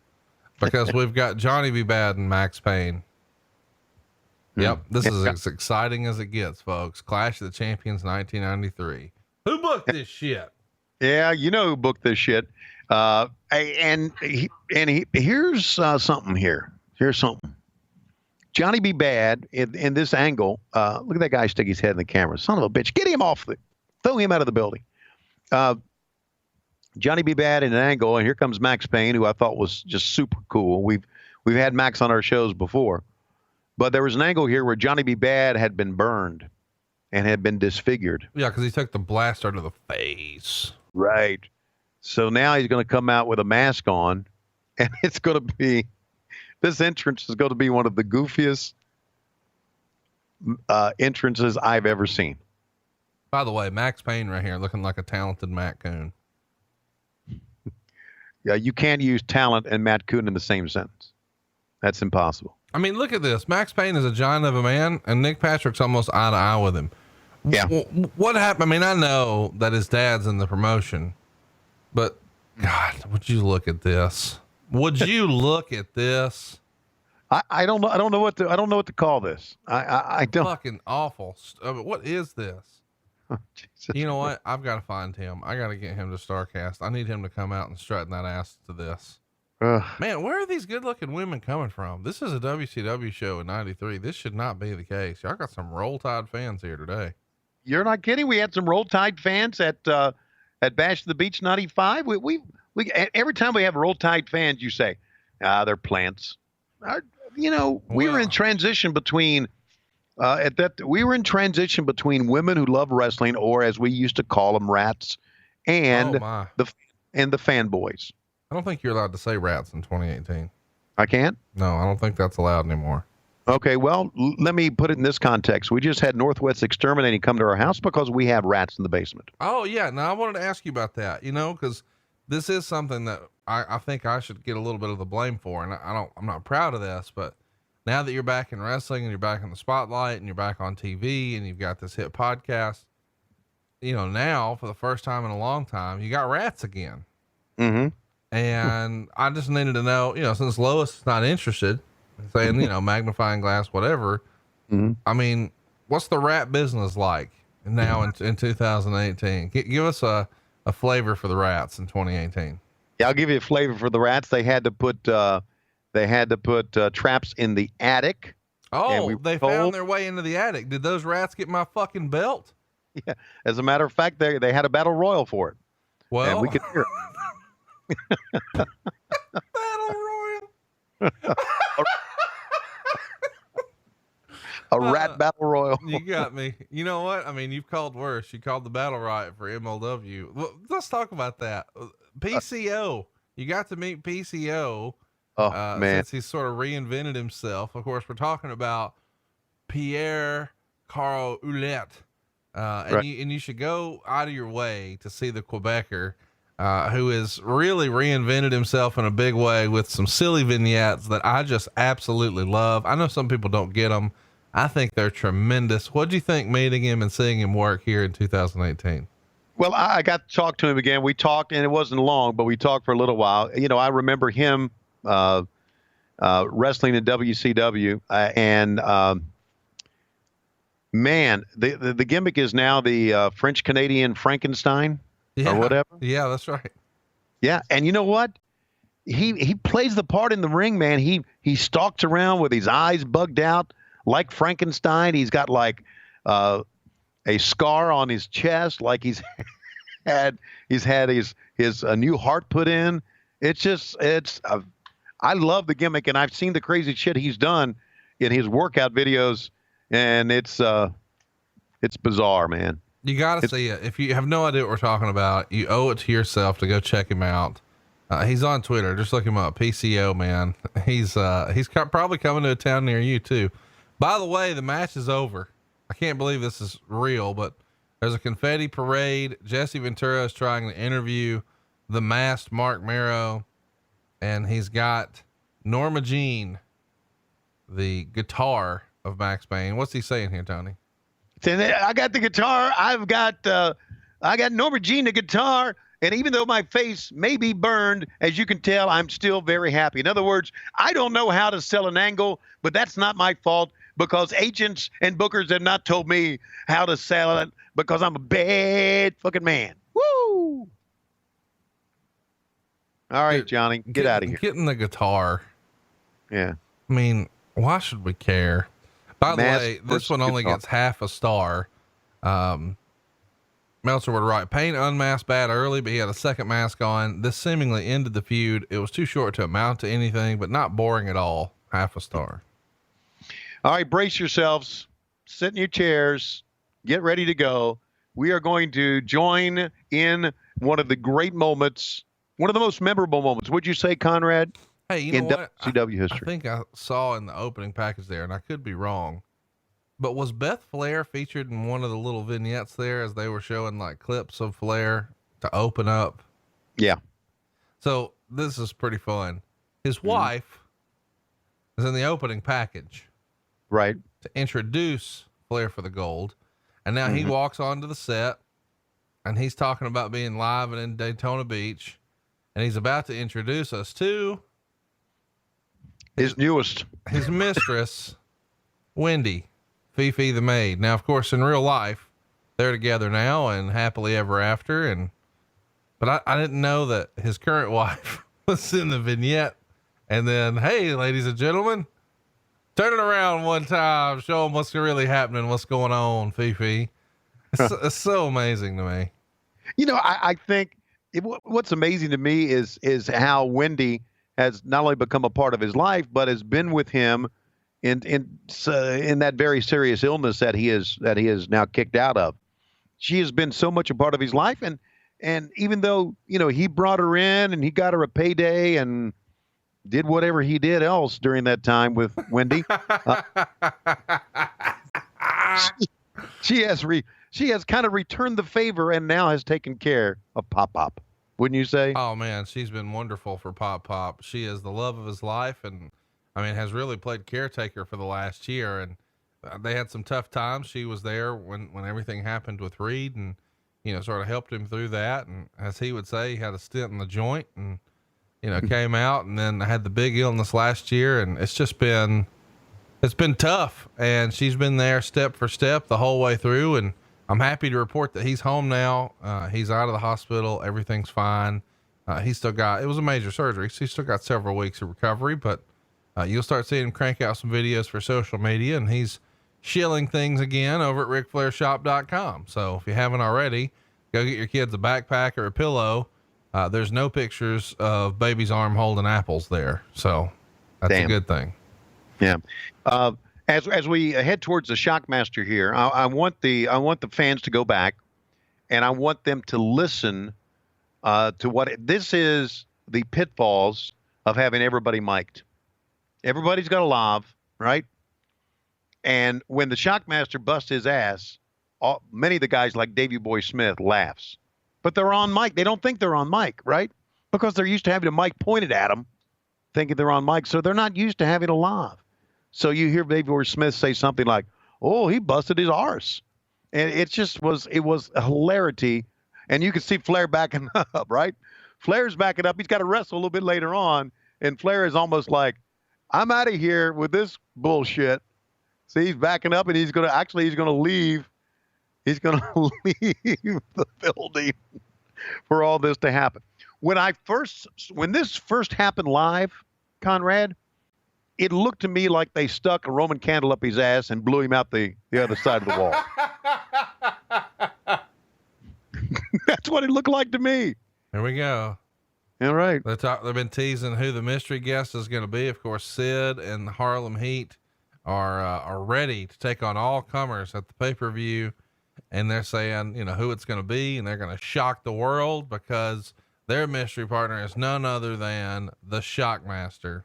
because we've got Johnny B. Bad and Max Payne. Yep. This is as exciting as it gets, folks. Clash of the Champions 1993. Who booked this shit? Yeah. You know who booked this shit. Here's something here. Here's something. Johnny B. Bad in this angle. Look at that guy stick his head in the camera. Son of a bitch. Get him off throw him out of the building. Johnny B. Bad in an angle. And here comes Max Payne, who I thought was just super cool. We've had Max on our shows before. But there was an angle here where Johnny B. Bad had been burned and had been disfigured. Yeah, because he took the blaster to the face. Right. So now he's going to come out with a mask on, and it's going to be, this entrance is going to be one of the goofiest entrances I've ever seen. By the way, Max Payne right here looking like a talented Matt Coon. Yeah, you can't use talent and Matt Coon in the same sentence. That's impossible. I mean, look at this. Max Payne is a giant of a man, and Nick Patrick's almost eye to eye with him. Yeah. What happened? I mean, I know that his dad's in the promotion, but God, would you look at this? Would you look at this? I don't know. I don't know what to call this. I don't. Fucking awful. What is this? Oh, Jesus. You know what? I've got to find him. I got to get him to StarCast. I need him to come out and strutting that ass to this. Man, where are these good looking women coming from? This is a WCW show in 93. This should not be the case. Y'all got some Roll Tide fans here today. You're not kidding. We had some Roll Tide fans at Bash to the Beach 95. We every time we have Roll Tide fans, you say, they're plants. We were in transition between we were in transition between women who love wrestling, or as we used to call them, rats, and the fanboys. I don't think you're allowed to say rats in 2018. I can't? No, I don't think that's allowed anymore. Okay, well, let me put it in this context. We just had Northwest Exterminating come to our house because we have rats in the basement. Oh yeah. Now I wanted to ask you about that, cause this is something that I think I should get a little bit of the blame for. And I'm not proud of this, but now that you're back in wrestling and you're back in the spotlight and you're back on TV and you've got this hit podcast, now for the first time in a long time, you got rats again. Mm-hmm. And I just needed to know, since Lois is not interested, saying, magnifying glass, whatever. Mm-hmm. I mean, what's the rat business like now in 2018? Give us a flavor for the rats in 2018. Yeah, I'll give you a flavor for the rats. They had to put traps in the attic. Oh, they found their way into the attic. Did those rats get my fucking belt? Yeah. As a matter of fact, they had a battle royal for it. Well, and we could hear it. Battle royal. A rat battle royal. You got me. You know what? I mean, you've called worse. You called the battle riot for MLW. Well, let's talk about that. PCO. You got to meet PCO. Oh, man. Since he's sort of reinvented himself. Of course, we're talking about Pierre Carl Ouellette. Right. And you should go out of your way to see the Quebecer, who has really reinvented himself in a big way with some silly vignettes that I just absolutely love. I know some people don't get them. I think they're tremendous. What'd you think meeting him and seeing him work here in 2018? Well, I got to talk to him again. We talked, and it wasn't long, but we talked for a little while. I remember him wrestling in WCW, and man, the gimmick is now the French Canadian Frankenstein or whatever. Yeah, that's right. Yeah, and you know what? He plays the part in the ring, man. He stalks around with his eyes bugged out like Frankenstein. He's got like a scar on his chest, like he's had his new heart put in. I love the gimmick, and I've seen the crazy shit he's done in his workout videos, and it's bizarre, man. You got to see it. If you have no idea what we're talking about, you owe it to yourself to go check him out. He's on Twitter. Just look him up. PCO, man. He's probably coming to a town near you too. By the way, the match is over. I can't believe this is real, but there's a confetti parade. Jesse Ventura is trying to interview the masked Mark Marrow, and he's got Norma Jean, the guitar of Max Payne. What's he saying here, Tony? I got the guitar. I got Norma Jean, the guitar. And even though my face may be burned, as you can tell, I'm still very happy. In other words, I don't know how to sell an angle, but that's not my fault, because agents and bookers have not told me how to sell it, because I'm a bad fucking man. Woo! All right, Johnny, get out of here. Getting the guitar. Yeah. I mean, why should we care? By the way, this one only gets half a star. Meltzer would write, Payne unmasked bad early, but he had a second mask on. This seemingly ended the feud. It was too short to amount to anything, but not boring at all. Half a star. All right, brace yourselves. Sit in your chairs. Get ready to go. We are going to join in one of the great moments, one of the most memorable moments. Would you say, Conrad? Hey, you know what? WCW history. I think I saw in the opening package there, and I could be wrong, but was Beth Flair featured in one of the little vignettes there as they were showing like clips of Flair to open up? Yeah. So this is pretty fun. His wife is in the opening package. Right. To introduce Flair for the Gold. And now he walks onto the set, and he's talking about being live and in Daytona Beach. And he's about to introduce us to his mistress, Wendy, Fifi the maid. Now, of course, in real life, they're together now and happily ever after. But I didn't know that his current wife was in the vignette. And then, hey, ladies and gentlemen, turn it around one time, show them what's really happening, what's going on, Fifi. It's so amazing to me. You know, I think what's amazing to me is how Wendy has not only become a part of his life, but has been with him in that very serious illness that he is now kicked out of. She has been so much a part of his life, and even though, you know, he brought her in and he got her a payday and did whatever he did else during that time with Wendy, she has kind of returned the favor and now has taken care of Pop Pop. Wouldn't you say? Oh man, she's been wonderful for Pop Pop. She is the love of his life, and I mean, has really played caretaker for the last year. And they had some tough times. She was there when everything happened with Reed, and, you know, sort of helped him through that. And as he would say, he had a stint in the joint and, you know, came out and then had the big illness last year. And it's been tough, and she's been there step for step the whole way through. And I'm happy to report that he's home now. He's out of the hospital. Everything's fine. It was a major surgery, so he's still got several weeks of recovery, but you'll start seeing him crank out some videos for social media, and he's shilling things again over at RicFlairShop.com. So if you haven't already, go get your kids a backpack or a pillow. There's no pictures of baby's arm holding apples there. So that's a good thing. Yeah. As we head towards the Shockmaster here, I want the fans to go back, and I want them to listen to what this is, the pitfalls of having everybody mic'd. Everybody's got a lav, right? And when the Shockmaster busts his ass, many of the guys like Davey Boy Smith laughs, but they're on mic. They don't think they're on mic, right? Because they're used to having a mic pointed at them, thinking they're on mic. So they're not used to having a lav. So you hear Davey Boy Smith say something like, "Oh, he busted his arse." And it was a hilarity. And you can see Flair backing up, right? Flair's backing up. He's got to wrestle a little bit later on. And Flair is almost like, "I'm out of here with this bullshit." See, he's backing up, and he's going to leave. He's going to leave the building for all this to happen. When this first happened live, Conrad, it looked to me like they stuck a Roman candle up his ass and blew him out the other side of the wall. That's what it looked like to me. Here we go. All right. They've been teasing who the mystery guest is going to be. Of course, Sid and the Harlem Heat are ready to take on all comers at the pay-per-view. And they're saying, you know, who it's going to be, and they're going to shock the world because their mystery partner is none other than the Shockmaster.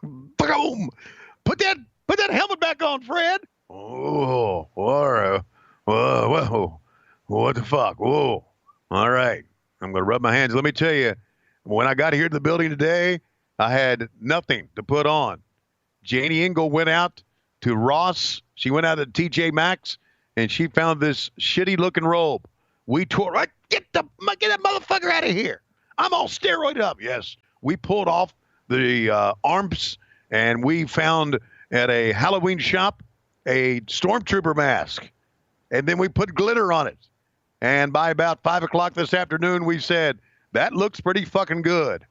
Boom! Put that helmet back on, Fred. Oh, whoa, what the fuck? Whoa! All right, I'm gonna rub my hands. Let me tell you, when I got here to the building today, I had nothing to put on. Janie Engel went out to Ross. She went out to TJ Maxx, and she found this shitty-looking robe. We tore right. Get that motherfucker out of here! I'm all steroided up. Yes, we pulled off the arms, and we found at a Halloween shop a stormtrooper mask, and then we put glitter on it. And by about 5 o'clock this afternoon, we said, that looks pretty fucking good.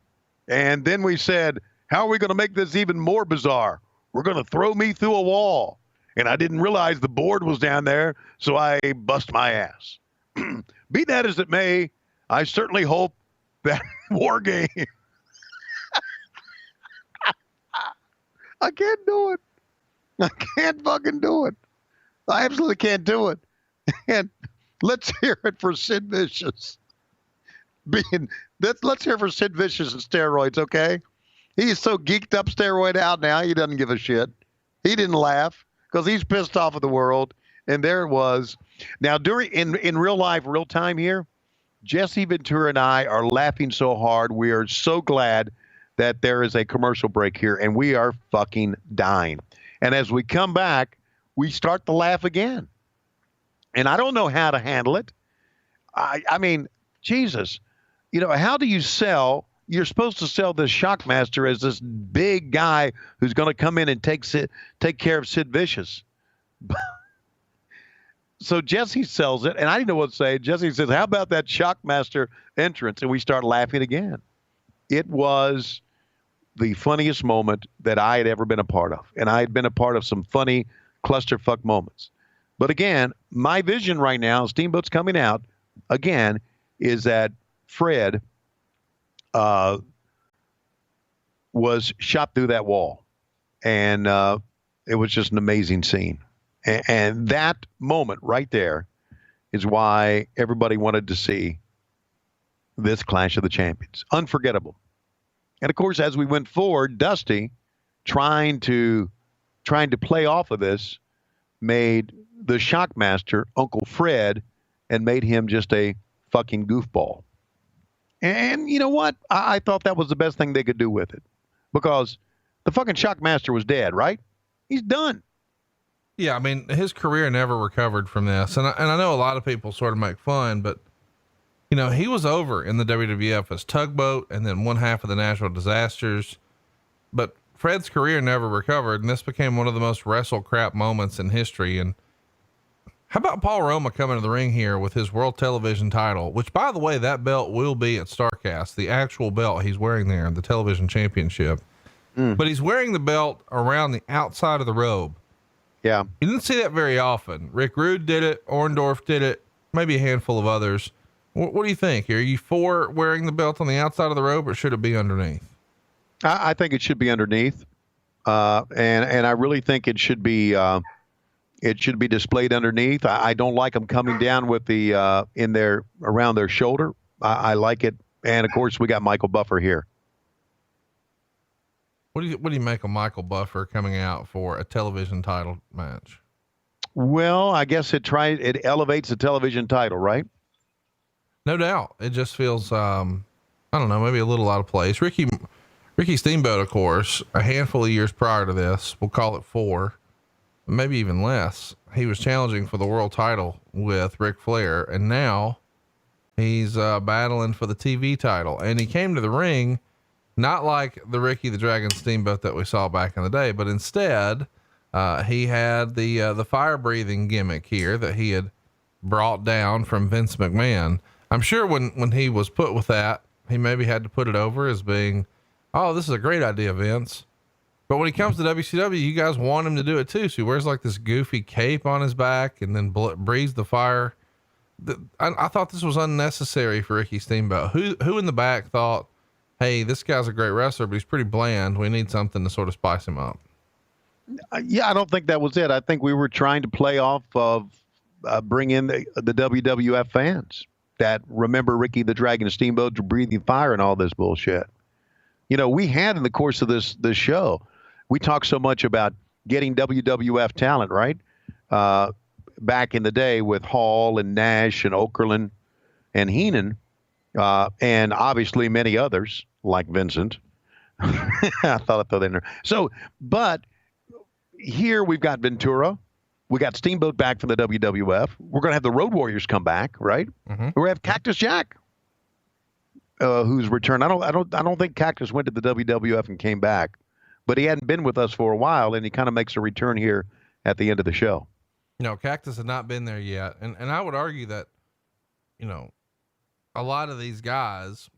And then we said, how are we going to make this even more bizarre? We're going to throw me through a wall. And I didn't realize the board was down there, so I bust my ass. Be that as it may, I certainly hope that War Game. I can't do it. I can't fucking do it. I absolutely can't do it. And let's hear it for Sid Vicious. Let's hear it for Sid Vicious and steroids, okay? He is so geeked up steroid out now, he doesn't give a shit. He didn't laugh because he's pissed off at the world. And there it was. Now, in real life, real time here, Jesse Ventura and I are laughing so hard. We are so glad that there is a commercial break here, and we are fucking dying. And as we come back, we start to laugh again. And I don't know how to handle it. I mean, Jesus, you know, how do you sell? You're supposed to sell this Shockmaster as this big guy who's going to come in and take care of Sid Vicious. So Jesse sells it, and I didn't know what to say. Jesse says, how about that Shockmaster entrance? And we start laughing again. It was the funniest moment that I had ever been a part of. And I had been a part of some funny clusterfuck moments. But again, my vision right now, Steamboat's coming out again, is that Fred was shot through that wall. And it was just an amazing scene. And that moment right there is why everybody wanted to see this Clash of the Champions. Unforgettable. And of course, as we went forward, Dusty, trying to play off of this, made the Shockmaster Uncle Fred and made him just a fucking goofball. And you know what? I thought that was the best thing they could do with it, because the fucking Shockmaster was dead, right? He's done. Yeah, I mean, his career never recovered from this. And I know a lot of people sort of make fun, but, you know, he was over in the WWF as Tugboat and then one half of the Natural Disasters. But Fred's career never recovered, and this became one of the most wrestle crap moments in history. And how about Paul Roma coming to the ring here with his World Television title, which, by the way, that belt will be at StarCast, the actual belt he's wearing there, the television championship. But he's wearing the belt around the outside of the robe. Yeah. You didn't see that very often. Rick Rude did it. Orndorff did it. Maybe a handful of others. What do you think? Are you for wearing the belt on the outside of the robe, or should it be underneath? I think it should be underneath. And I really think it should be displayed underneath. I don't like them coming down with the, around their shoulder. I like it. And of course we got Michael Buffer here. What do you make of Michael Buffer coming out for a television title match? Well, I guess it elevates the television title, right? No doubt. It just feels, I don't know, maybe a little out of place. Ricky Steamboat, of course, a handful of years prior to this, we'll call it 4, maybe even less. He was challenging for the world title with Ric Flair, and now he's battling for the TV title. And he came to the ring not like the Ricky the Dragon Steamboat that we saw back in the day, but instead, he had the fire breathing gimmick here that he had brought down from Vince McMahon. I'm sure when he was put with that, he maybe had to put it over as being, oh, this is a great idea, Vince. But when he comes to WCW, you guys want him to do it too. So he wears like this goofy cape on his back and then breathes the fire. I thought this was unnecessary for Ricky Steamboat. Who in the back thought, hey, this guy's a great wrestler, but he's pretty bland. We need something to sort of spice him up. Yeah, I don't think that was it. I think we were trying to play off of, bring in the WWF fans that remember Ricky the Dragon Steamboat breathing fire and all this bullshit. You know, we had in the course of this show, we talked so much about getting WWF talent, right? Back in the day with Hall and Nash and Okerlund and Heenan, and obviously many others like Vincent. I thought I'd throw that in there. So, but here we've got Ventura. We got Steamboat back from the WWF. We're going to have the Road Warriors come back, right? Mm-hmm. We're going to have Cactus Jack, who's returned. I don't think Cactus went to the WWF and came back, but he hadn't been with us for a while, and he kind of makes a return here at the end of the show. You know, Cactus had not been there yet. And I would argue that, you know, a lot of these guys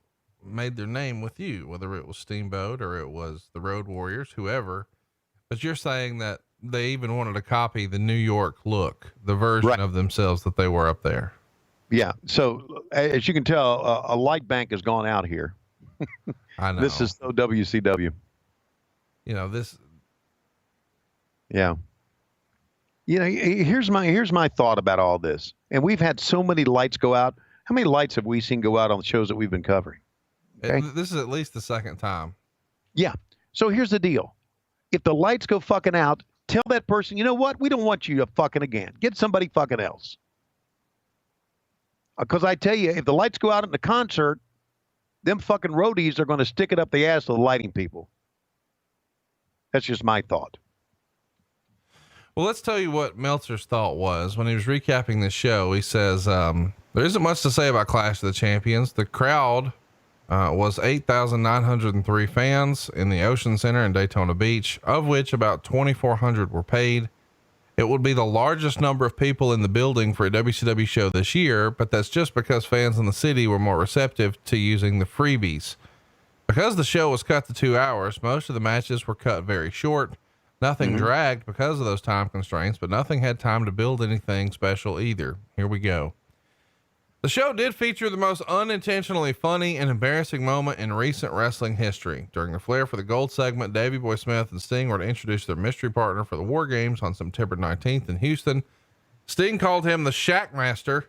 made their name with you, whether it was Steamboat or it was the Road Warriors, whoever, but you're saying that they even wanted to copy the New York look, the version of themselves that they were up there. Yeah. So as you can tell, a light bank has gone out here. I know. This is so WCW. You know, this. Yeah. You know, here's my thought about all this. And we've had so many lights go out. How many lights have we seen go out on the shows that we've been covering? Okay? This is at least the second time. Yeah. So here's the deal. If the lights go fucking out, tell that person, you know what? We don't want you to fucking again. Get somebody fucking else. Because I tell you, if the lights go out in the concert, them fucking roadies are going to stick it up the ass of the lighting people. That's just my thought. Well, let's tell you what Meltzer's thought was when he was recapping this show. He says, there isn't much to say about Clash of the Champions. The crowd was 8,903 fans in the Ocean Center in Daytona Beach, of which about 2,400 were paid. It would be the largest number of people in the building for a WCW show this year, but that's just because fans in the city were more receptive to using the freebies. Because the show was cut to 2 hours, most of the matches were cut very short. Nothing dragged because of those time constraints, but nothing had time to build anything special either. Here we go. The show did feature the most unintentionally funny and embarrassing moment in recent wrestling history. During the Flair for the Gold segment, Davey Boy Smith and Sting were to introduce their mystery partner for the War Games on September 19th in Houston. Sting called him the Shackmaster,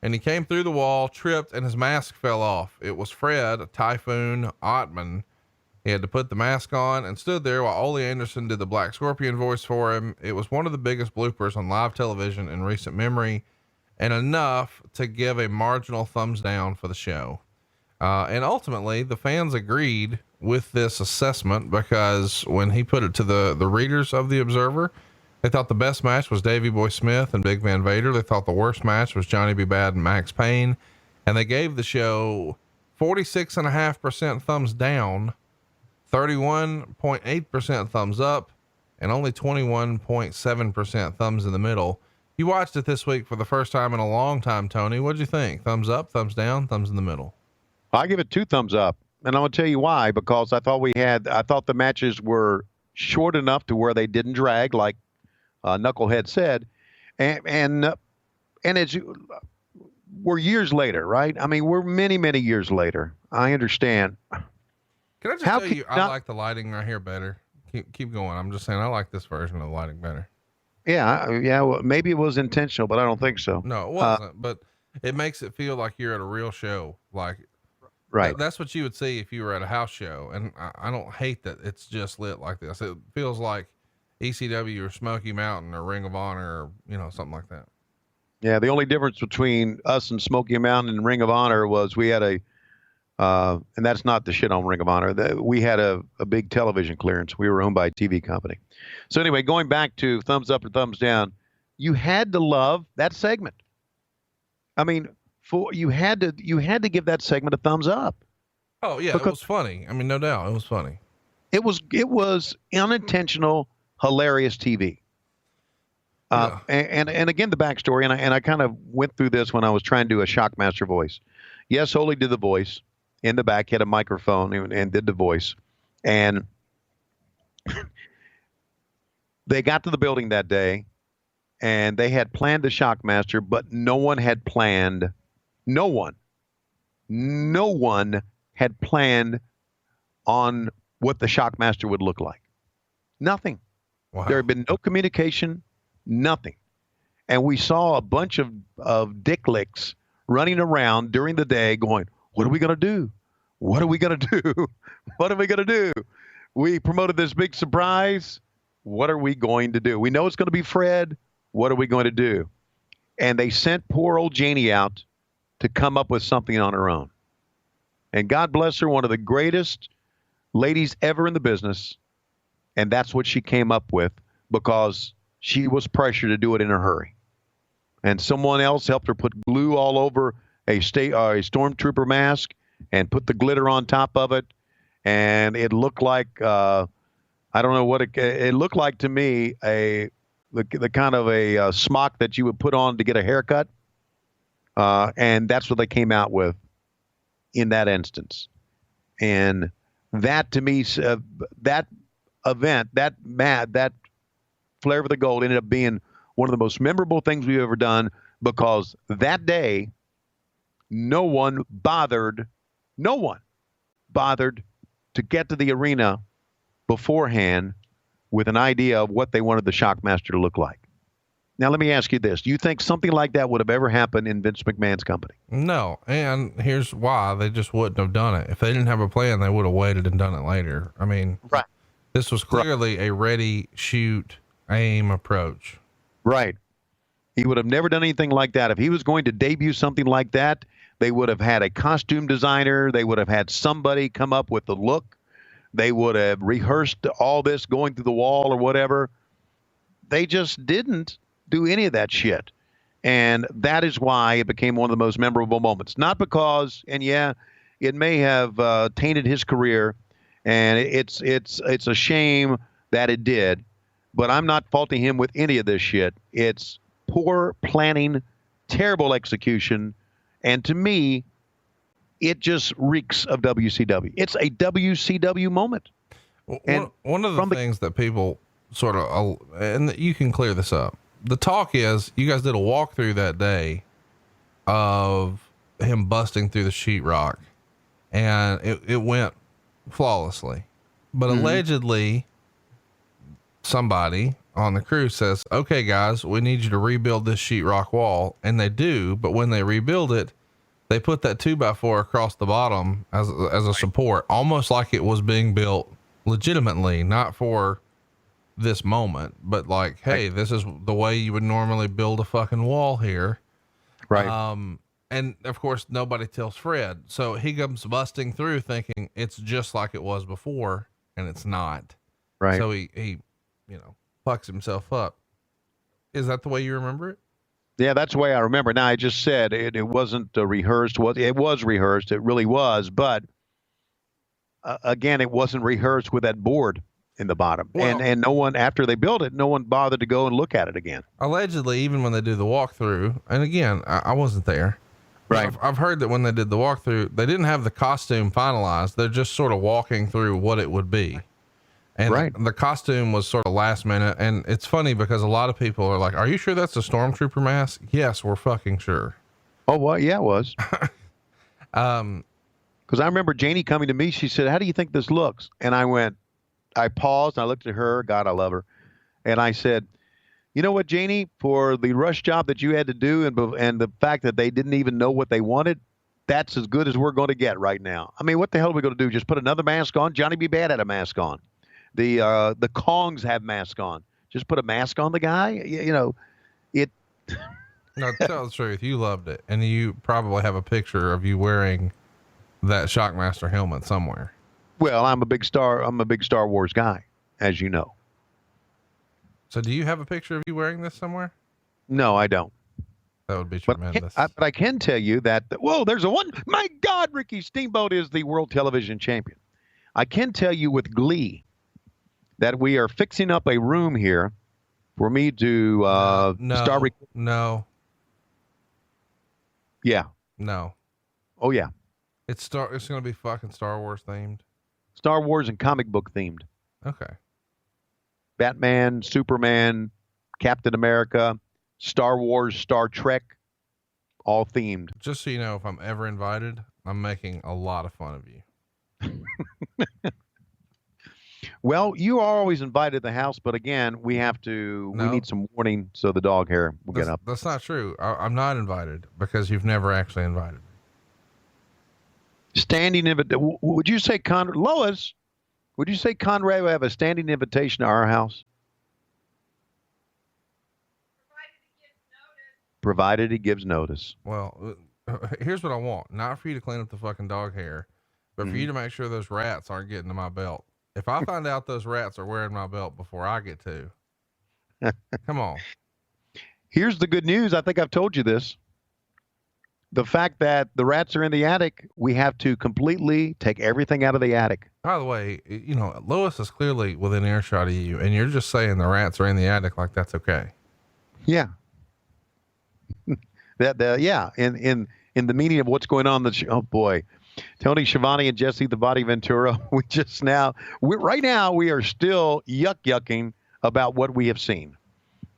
and he came through the wall, tripped, and his mask fell off. It was Fred Typhoon Ottman. He had to put the mask on and stood there while Ole Anderson did the Black Scorpion voice for him. It was one of the biggest bloopers on live television in recent memory, and enough to give a marginal thumbs down for the show. And ultimately the fans agreed with this assessment, because when he put it to the readers of the Observer, they thought the best match was Davey Boy Smith and Big Van Vader. They thought the worst match was Johnny B. Bad and Max Payne. And they gave the show 46.5% thumbs down, 31.8% thumbs up, and only 21.7% thumbs in the middle. You watched it this week for the first time in a long time, Tony. What'd you think? Thumbs up, thumbs down, thumbs in the middle? I give it 2 thumbs up, and I'm going to tell you why, because I thought the matches were short enough to where they didn't drag, like Knucklehead said. And we're years later, right? I mean, we're many, many years later. I understand. Can I just tell you, I like the lighting right here better. Keep going. I'm just saying, I like this version of the lighting better. Yeah. Well, maybe it was intentional, but I don't think so. No, it wasn't, but it makes it feel like you're at a real show. Like, right. That's what you would see if you were at a house show. And I don't hate that it's just lit like this. It feels like ECW or Smoky Mountain or Ring of Honor, or, something like that. Yeah. The only difference between us and Smoky Mountain and Ring of Honor was we had and that's not the shit on Ring of Honor. We had a big television clearance. We were owned by a TV company. So anyway, going back to thumbs up or thumbs down, you had to love that segment. I mean, you had to give that segment a thumbs up. Oh yeah, it was funny. I mean, no doubt, it was funny. It was unintentional, hilarious TV. And again, the backstory, and I kind of went through this when I was trying to do a Shockmaster voice. Yes, Ole did the voice in the back, he had a microphone and did the voice. And they got to the building that day and they had planned the Shockmaster, but no one had planned on what the Shockmaster would look like. Nothing. Wow. There had been no communication, nothing. And we saw a bunch of dicklicks running around during the day going, what are we going to do? What are we going to do? What are we going to do? We promoted this big surprise. What are we going to do? We know it's going to be Fred. What are we going to do? And they sent poor old Janie out to come up with something on her own. And God bless her, one of the greatest ladies ever in the business. And that's what she came up with because she was pressured to do it in a hurry. And someone else helped her put glue all over a stormtrooper mask and put the glitter on top of it. And it looked like, I don't know what it looked like to me, the kind of a smock that you would put on to get a haircut. And that's what they came out with in that instance. And that to me, that event, that Flair for the Gold ended up being one of the most memorable things we've ever done because that day, no one bothered to get to the arena beforehand with an idea of what they wanted the Shockmaster to look like. Now, let me ask you this. Do you think something like that would have ever happened in Vince McMahon's company? No. And here's why. They just wouldn't have done it. If they didn't have a plan, they would have waited and done it later. I mean, right. This was clearly a ready, shoot, aim approach. Right. He would have never done anything like that. If he was going to debut something like that, they would have had a costume designer. They would have had somebody come up with the look. They would have rehearsed all this going through the wall or whatever. They just didn't do any of that shit. And that is why it became one of the most memorable moments. Not because, and yeah, it may have tainted his career, and it's a shame that it did, but I'm not faulting him with any of this shit. It's poor planning, terrible execution, and to me, it just reeks of WCW. It's a WCW moment. One of the things that people sort of, and you can clear this up. The talk is you guys did a walkthrough that day of him busting through the sheetrock, and it went flawlessly. But allegedly, somebody on the crew says, "Okay, guys, we need you to rebuild this sheetrock wall," and they do. But when they rebuild it, they put that 2x4 across the bottom as a support, almost like it was being built legitimately, not for this moment, but like, hey, this is the way you would normally build a fucking wall here. Right. And of course nobody tells Fred. So he comes busting through thinking it's just like it was before, and it's not. Right. So he, fucks himself up. Is that the way you remember it? Yeah, that's the way I remember. Now, I just said it wasn't rehearsed. It was rehearsed. It really was. But again, it wasn't rehearsed with that board in the bottom. Well, and no one, after they built it, no one bothered to go and look at it again. Allegedly, even when they do the walkthrough, and again, I wasn't there. Right. I've heard that when they did the walkthrough, they didn't have the costume finalized. They're just sort of walking through what it would be. And right. The costume was sort of last minute. And it's funny because a lot of people are like, "Are you sure that's a stormtrooper mask?" Yes, we're fucking sure. Oh, well, yeah, it was. Because I remember Janie coming to me. She said, "How do you think this looks?" And I paused and I looked at her. God, I love her. And I said, "You know what, Janie, for the rush job that you had to do and the fact that they didn't even know what they wanted, that's as good as we're going to get right now. I mean, what the hell are we going to do? Just put another mask on? Johnny B. Bad had a mask on. The Kongs have masks on. Just put a mask on the guy. It. No, tell the truth. You loved it. And you probably have a picture of you wearing that Shockmaster helmet somewhere. Well, I'm a big Star Wars guy, as you know. So do you have a picture of you wearing this somewhere? No, I don't. That would be tremendous. But I can tell you that, there's a one. My God, Ricky Steamboat is the world television champion. I can tell you with glee that we are fixing up a room here for me to start. No. Yeah. No. Oh, yeah. It's going to be fucking Star Wars themed. Star Wars and comic book themed. Okay. Batman, Superman, Captain America, Star Wars, Star Trek, all themed. Just so you know, if I'm ever invited, I'm making a lot of fun of you. Well, you are always invited to the house, but again, we need some warning so the dog hair will get up. That's not true. I'm not invited because you've never actually invited me. Standing invitation. Would you say, Lois, would you say Conrad will have a standing invitation to our house? Provided he gives notice. Well, here's what I want. Not for you to clean up the fucking dog hair, but for you to make sure those rats aren't getting to my belt. If I find out those rats are wearing my belt before I get to, come on. Here's the good news. I think I've told you this. The fact that the rats are in the attic, we have to completely take everything out of the attic. By the way, Lois is clearly within earshot of you, and you're just saying the rats are in the attic like that's okay. Yeah. Yeah. In the meaning of what's going on, oh boy. Tony Schiavone and Jesse the Body Ventura. Right now we are still yucking about what we have seen.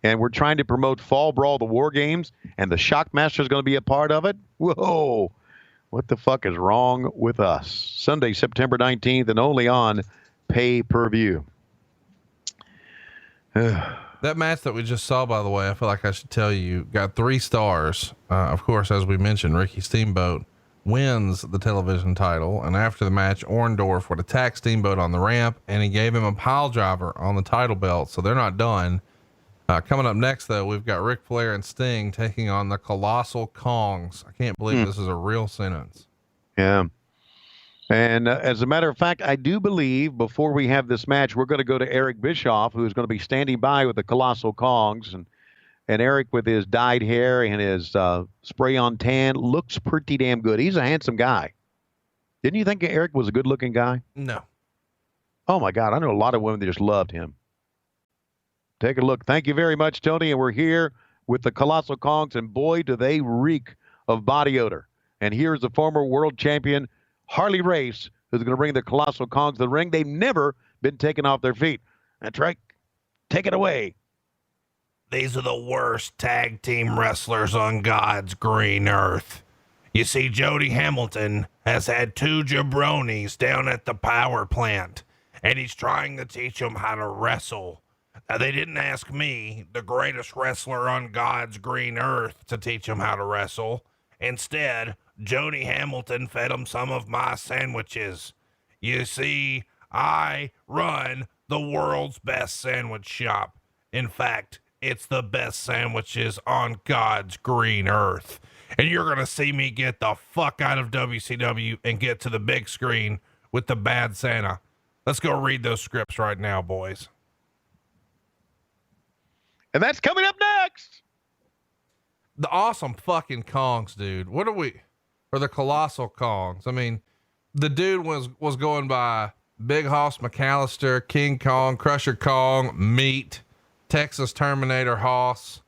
And we're trying to promote Fall Brawl, the War Games, and the Shockmaster is going to be a part of it. Whoa. What the fuck is wrong with us? Sunday, September 19th, and only on pay-per-view. That match that we just saw, by the way, I feel like I should tell you, got 3 stars. Of course, as we mentioned, Ricky Steamboat wins the television title. And after the match, Orndorff would attack Steamboat on the ramp, and he gave him a pile driver on the title belt. So they're not done. Coming up next, though, we've got Ric Flair and Sting taking on the Colossal Kongs. I can't believe this is a real sentence. Yeah. And as a matter of fact, I do believe before we have this match, we're going to go to Eric Bischoff, who's going to be standing by with the Colossal Kongs. And Eric, with his dyed hair and his spray-on tan, looks pretty damn good. He's a handsome guy. Didn't you think Eric was a good-looking guy? No. Oh, my God. I know a lot of women that just loved him. Take a look. Thank you very much, Tony. And we're here with the Colossal Kongs, and boy, do they reek of body odor. And here's the former world champion, Harley Race, who's going to bring the Colossal Kongs to the ring. They've never been taken off their feet. That's right. Take it away. These are the worst tag team wrestlers on God's green earth. You see, Jody Hamilton has had 2 jabronis down at the power plant, and he's trying to teach them how to wrestle. Now, they didn't ask me, the greatest wrestler on God's green earth, to teach them how to wrestle. Instead, Jody Hamilton fed them some of my sandwiches. You see, I run the world's best sandwich shop. In fact, it's the best sandwiches on God's green earth. And you're going to see me get the fuck out of WCW and get to the big screen with the Bad Santa. Let's go read those scripts right now, boys. And that's coming up next. The awesome fucking Kongs, dude. What are we, or the colossal Kongs? I mean, the dude was going by Big Hoss McAllister, King Kong, Crusher Kong, Meat, Texas Terminator Hoss.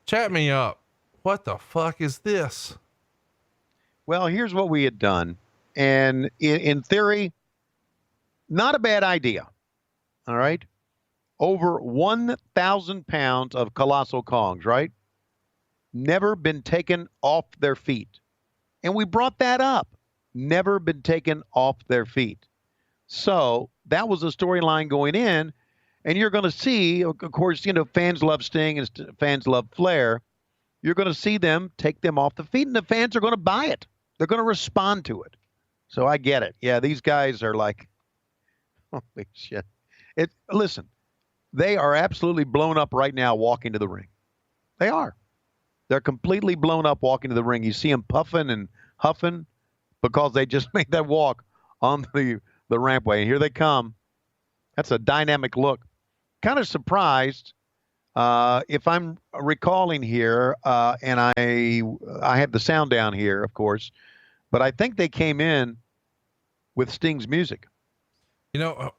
Chat me up. What the fuck is this? Well, here's what we had done. And in theory, not a bad idea. All right. Over 1,000 pounds of colossal Kongs, right? Never been taken off their feet. And we brought that up. Never been taken off their feet. So that was a storyline going in. And you're going to see, of course, you know, fans love Sting and fans love Flair. You're going to see them take them off the feet, and the fans are going to buy it. They're going to respond to it. So I get it. Yeah, these guys are like, holy shit. Listen, they are absolutely blown up right now walking to the ring. They are. They're completely blown up walking to the ring. You see them puffing and huffing because they just made that walk on the rampway. And here they come. That's a dynamic look. Kind of surprised. If I'm recalling here, and I have the sound down here, of course, but I think they came in with Sting's music. You know,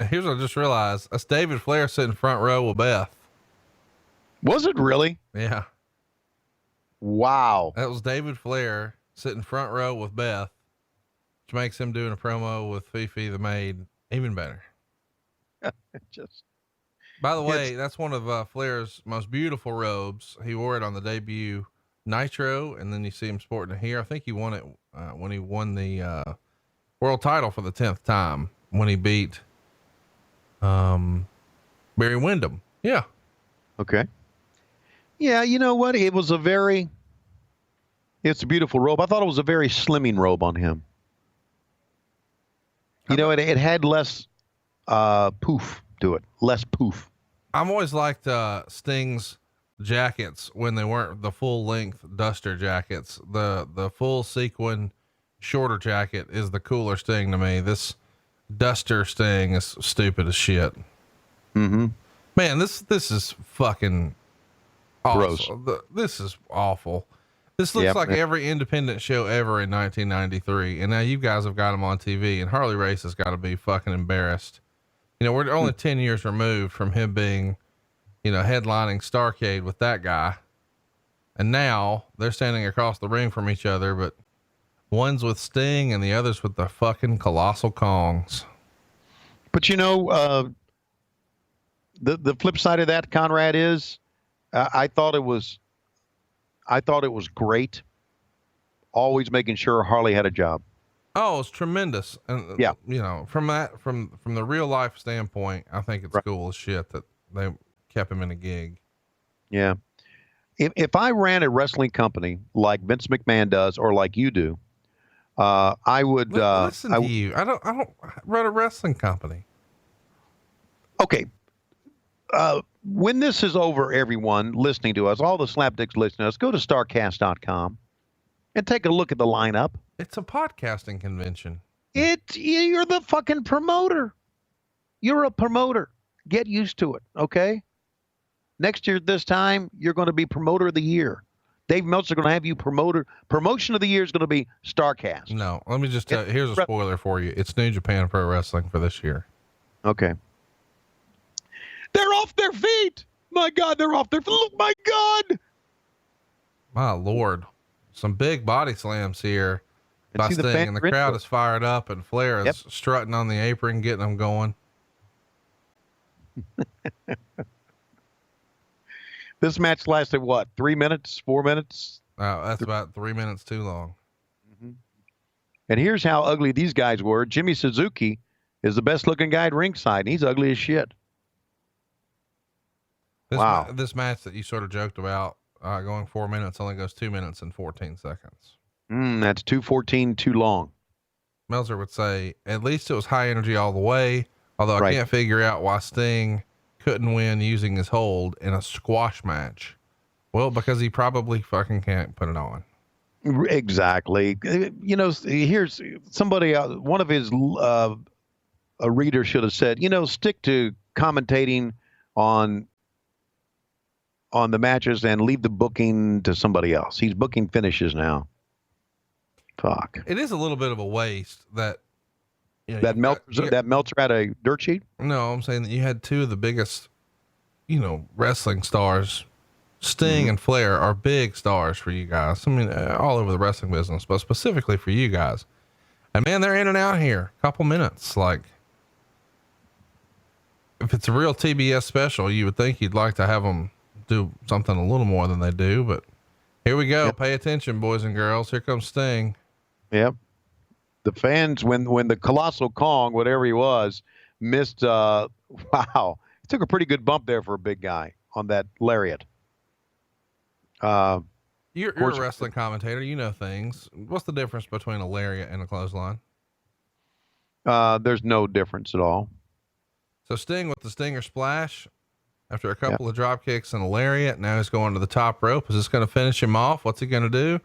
here's what I just realized. That's David Flair sitting front row with Beth. Was it really? Yeah. Wow. That was David Flair sitting front row with Beth, which makes him doing a promo with Fifi the maid even better. By the way, that's one of Flair's most beautiful robes. He wore it on the debut Nitro, and then you see him sporting it here. I think he won it when he won the world title for the 10th time when he beat Barry Windham. Yeah. Okay. Yeah, you know what? It's a beautiful robe. I thought it was a very slimming robe on him. You know, it had less poof to it. Less poof. I've always liked Sting's jackets when they weren't the full length duster jackets. The full sequin shorter jacket is the cooler Sting to me. This duster Sting is stupid as shit. Mm-hmm. Man, this is fucking awesome. Gross. This is awful. This looks like every independent show ever in 1993. And now you guys have got them on TV, and Harley Race has got to be fucking embarrassed. You know, we're only 10 years removed from him being, you know, headlining Starrcade with that guy. And now they're standing across the ring from each other, but one's with Sting and the other's with the fucking colossal Kongs. But you know, the flip side of that, Conrad, is I thought it was great. Always making sure Harley had a job. Oh, it's tremendous. And yeah, you know, from the real life standpoint, I think it's cool as shit that they kept him in a gig. Yeah. If I ran a wrestling company like Vince McMahon does, or like you do, I would, listen to you. I don't run a wrestling company. Okay. When this is over, everyone listening to us, all the slapdicks listening to us, go to starcast.com and take a look at the lineup. It's a podcasting convention. You're the fucking promoter. You're a promoter. Get used to it. Okay. Next year, this time, you're going to be promoter of the year. Dave Meltzer going to have you promotion of the year is going to be Starcast. No, let me just tell you, here's a spoiler for you. It's New Japan Pro Wrestling for this year. Okay. They're off their feet. My God, they're off their feet. Look, my God. My Lord. Some big body slams here by Sting, and the crowd is fired up, and Flair is strutting on the apron, getting them going. This match lasted what? 3 minutes? 4 minutes? That's about 3 minutes too long. And here's how ugly these guys were. Jimmy Suzuki is the best looking guy at ringside, and he's ugly as shit. Wow. This match that you sort of joked about going 4 minutes only goes 2 minutes and 14 seconds. That's 2:14 too long. Meltzer would say at least it was high energy all the way. Although I can't figure out why Sting couldn't win using his hold in a squash match. Well, because he probably fucking can't put it on. Exactly. You know, here's somebody, one of his, a reader should have said, you know, stick to commentating on the matches and leave the booking to somebody else. He's booking finishes now. Fuck. It is a little bit of a waste that, you know, that Meltzer had a dirt sheet. No, I'm saying that you had two of the biggest, you know, wrestling stars. Sting and Flair are big stars for you guys. I mean, all over the wrestling business, but specifically for you guys. And man, they're in and out here. Couple minutes. Like, if it's a real TBS special, you would think you'd like to have them do something a little more than they do, but here we go. Yep. Pay attention, boys and girls. Here comes Sting. Yep. The fans, when the Colossal Kong, whatever he was, missed, wow. He took a pretty good bump there for a big guy on that lariat. You're a wrestling commentator. You know things. What's the difference between a lariat and a clothesline? There's no difference at all. So Sting with the Stinger splash after a couple of drop kicks and a lariat. Now he's going to the top rope. Is this going to finish him off? What's he going to do?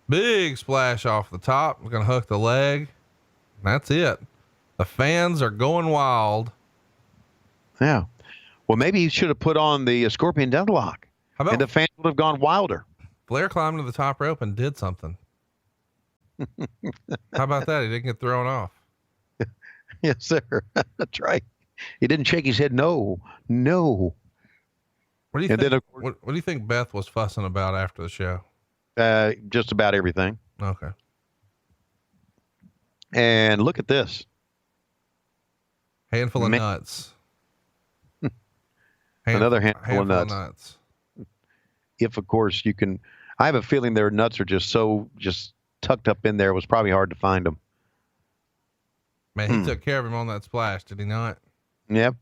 Big splash off the top. We're going to hook the leg. That's it. The fans are going wild. Yeah. Well, maybe he should have put on the Scorpion Deathlock. And the fans would have gone wilder. Flair climbed to the top rope and did something. How about that? He didn't get thrown off. Yes, sir. That's right. He didn't shake his head. No. What do you think? Then, what do you think Beth was fussing about after the show? Just about everything. Okay. And look at this. Handful of nuts. Another handful of nuts. If, of course, you can. I have a feeling their nuts are just tucked up in there. It was probably hard to find them. Man, he took care of him on that splash, did he not? Yep.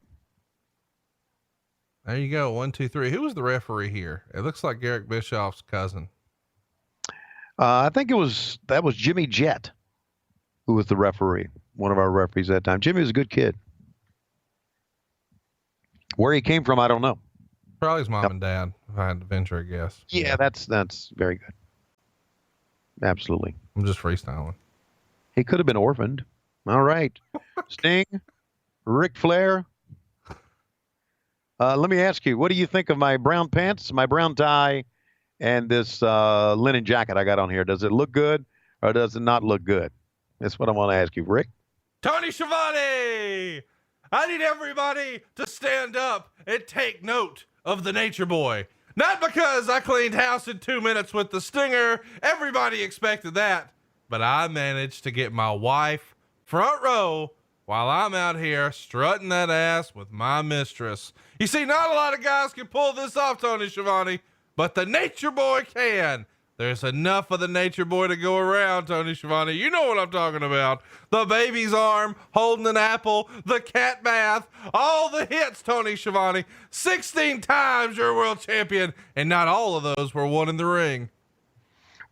There you go. 1, 2, 3. Who was the referee here? It looks like Garrick Bischoff's cousin. I think that was Jimmy Jett, who was the referee, one of our referees at that time. Jimmy was a good kid. Where he came from, I don't know. Probably his mom and dad, if I had to venture a guess. Yeah, that's very good. Absolutely. I'm just freestyling. He could have been orphaned. All right. Sting, Ric Flair. Let me ask you, what do you think of my brown pants, my brown tie, and this linen jacket I got on here? Does it look good or does it not look good? That's what I want to ask you, Rick. Tony Schiavone! I need everybody to stand up and take note of the Nature Boy. Not because I cleaned house in 2 minutes with the Stinger. Everybody expected that. But I managed to get my wife front row while I'm out here strutting that ass with my mistress. You see, not a lot of guys can pull this off, Tony Schiavone, but the Nature Boy can. There's enough of the Nature Boy to go around, Tony Schiavone. You know what I'm talking about. The baby's arm, holding an apple, the cat bath, all the hits, Tony Schiavone. 16 times you're world champion, and not all of those were won in the ring.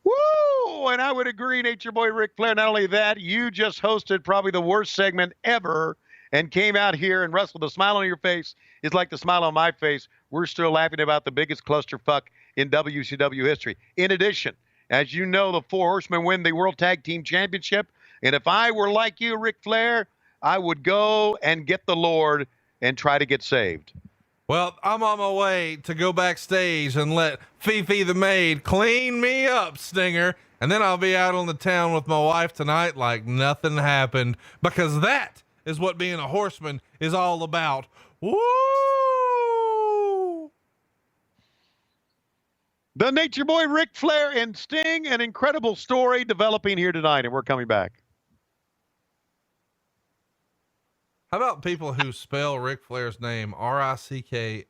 Woo! And I would agree, Nature Boy Ric Flair. Not only that, you just hosted probably the worst segment ever and came out here and wrestled. The smile on your face is like the smile on my face. We're still laughing about the biggest clusterfuck in WCW history. In addition, as you know, the Four Horsemen win the World Tag Team Championship. And if I were like you, Ric Flair, I would go and get the Lord and try to get saved. Well, I'm on my way to go backstage and let Fifi the maid clean me up, Stinger. And then I'll be out on the town with my wife tonight like nothing happened, because that is what being a horseman is all about. Woo! The Nature Boy, Ric Flair and Sting, an incredible story developing here tonight, and we're coming back. How about people who spell Ric Flair's name Rickflare?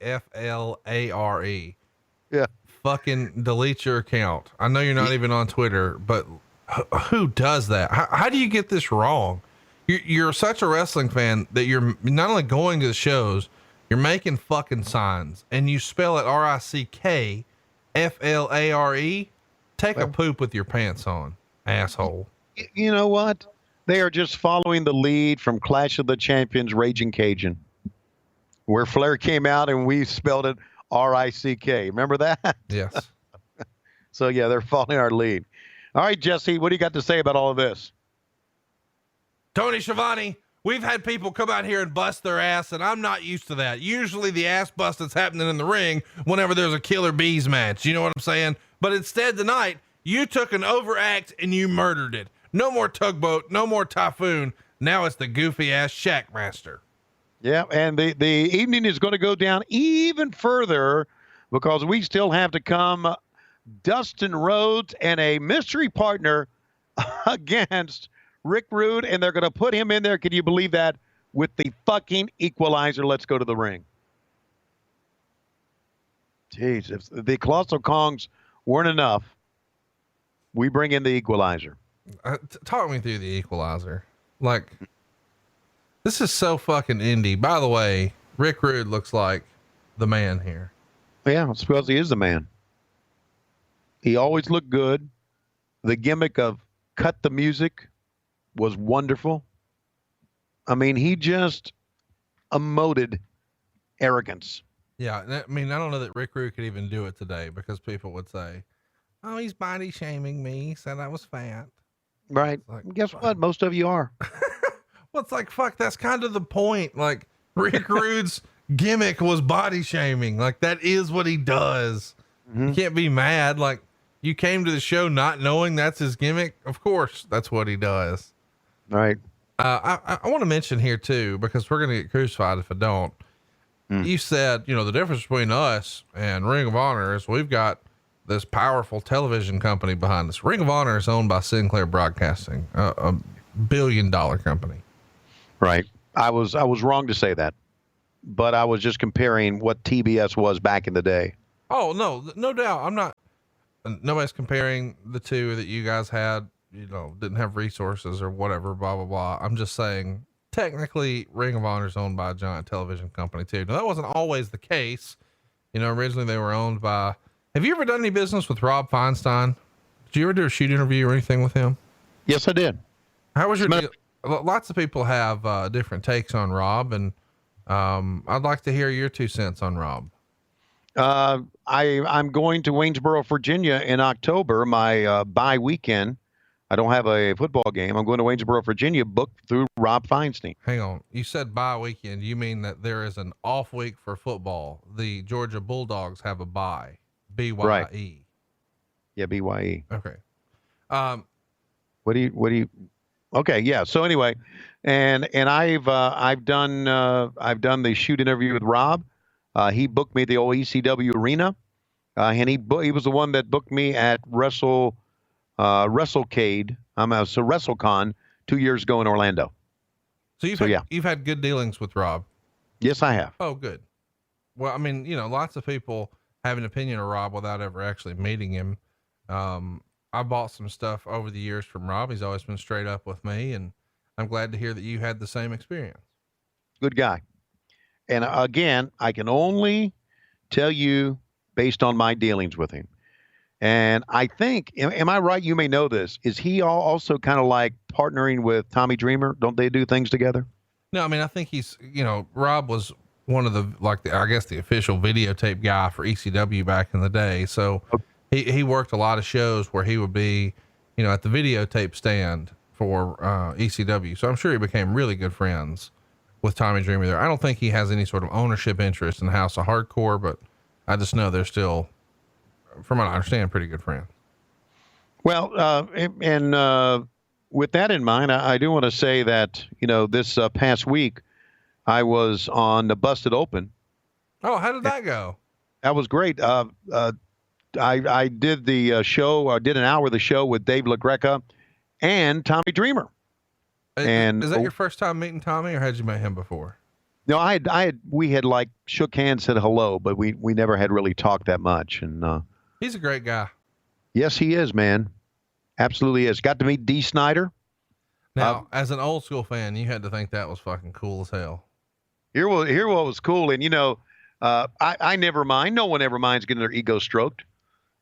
Yeah. Fucking delete your account. I know you're not even on Twitter, but who does that? How do you get this wrong? You're such a wrestling fan that you're not only going to the shows, you're making fucking signs, and you spell it Rickflare. Take a poop with your pants on, asshole. You know what? They are just following the lead from Clash of the Champions, Raging Cajun, where Flair came out and we spelled it Rick. Remember that? Yes. So yeah, they're following our lead. All right, Jesse, what do you got to say about all of this? Tony Schiavone, we've had people come out here and bust their ass, and I'm not used to that. Usually the ass busting's happening in the ring whenever there's a Killer Bees match. You know what I'm saying? But instead tonight, you took an overact and you murdered it. No more Tugboat, no more Typhoon. Now it's the goofy ass Shackmaster. Yeah, and the evening is going to go down even further because we still have to come Dustin Rhodes and a mystery partner against Rick Rude, and they're going to put him in there. Can you believe that? With the fucking equalizer. Let's go to the ring. Jeez, if the Colossal Kongs weren't enough, we bring in the equalizer. Talk me through the equalizer. Like, this is so fucking indie. By the way, Rick Rude looks like the man here. Yeah, I suppose he is the man. He always looked good. The gimmick of cut the music was wonderful. I mean, he just emoted arrogance. Yeah, I mean, I don't know that Rick Rude could even do it today because people would say, oh, he's body shaming me. He said I was fat. Right. Like, guess what? Most of you are. Well, it's like, fuck, that's kind of the point. Like, Rick Rude's gimmick was body shaming. Like, that is what he does. Mm-hmm. You can't be mad. Like, you came to the show not knowing that's his gimmick. Of course, that's what he does. Right. I want to mention here too, because we're going to get crucified if I don't. You said, you know, the difference between us and Ring of Honor is we've got this powerful television company behind us. Ring of Honor is owned by Sinclair Broadcasting, a $1 billion company. Right. I was wrong to say that, but I was just comparing what TBS was back in the day. Oh, no doubt. I'm not, nobody's comparing the two that you guys had, you know, didn't have resources or whatever, blah, blah, blah. I'm just saying, technically Ring of Honor is owned by a giant television company too. Now that wasn't always the case. You know, originally they were owned by, have you ever done any business with Rob Feinstein? Did you ever do a shoot interview or anything with him? Yes, I did. How was your deal? Lots of people have different takes on Rob, and I'd like to hear your 2 cents on Rob. I'm going to Waynesboro, Virginia in October, my bye weekend. I don't have a football game. I'm going to Waynesboro, Virginia, booked through Rob Feinstein. Hang on. You said bye weekend. You mean that there is an off week for football? The Georgia Bulldogs have a bye. BYE. Right. Yeah, BYE. Okay. What do you? Okay, yeah. So anyway, and I've done the shoot interview with Rob. He booked me at the old ECW arena, and he was the one that booked me at WrestleCade. WrestleCon 2 years ago in Orlando. So you've had good dealings with Rob. Yes, I have. Oh, good. Well, I mean, you know, lots of people have an opinion of Rob without ever actually meeting him. I bought some stuff over the years from Rob. He's always been straight up with me, and I'm glad to hear that you had the same experience. Good guy. And again, I can only tell you based on my dealings with him. And I think, am I right? You may know this. Is he also kind of like partnering with Tommy Dreamer? Don't they do things together? No, I mean, I think he's, you know, Rob was one of the, I guess the official videotape guy for ECW back in the day. So he worked a lot of shows where he would be, you know, at the videotape stand for ECW. So I'm sure he became really good friends with Tommy Dreamer there. I don't think he has any sort of ownership interest in House of Hardcore, but I just know they're still, from what I understand, pretty good friends. Well, with that in mind, I do want to say that, you know, this past week I was on the Busted Open. Oh, how did that go? That was great. I did the show. I did an hour of the show with Dave LaGreca and Tommy Dreamer. And is that your first time meeting Tommy, or had you met him before? No, we had like shook hands, said hello, but we never had really talked that much. And he's a great guy. Yes, he is, man. Absolutely is. Got to meet Dee Schneider. Now, as an old school fan, you had to think that was fucking cool as hell. Here what was cool, and I never mind. No one ever minds getting their ego stroked.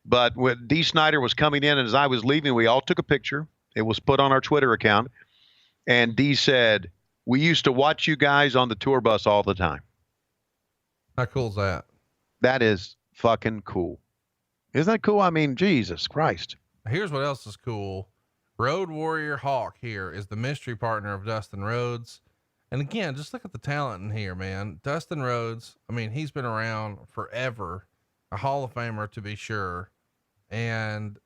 But when Dee Schneider was coming in, and as I was leaving, we all took a picture. It was put on our Twitter account, and Dee said, "We used to watch you guys on the tour bus all the time." How cool is that? That is fucking cool. Isn't that cool? I mean, Jesus Christ. Here's what else is cool. Road Warrior Hawk here is the mystery partner of Dustin Rhodes. And again, just look at the talent in here, man. Dustin Rhodes, I mean, he's been around forever, a Hall of Famer to be sure. And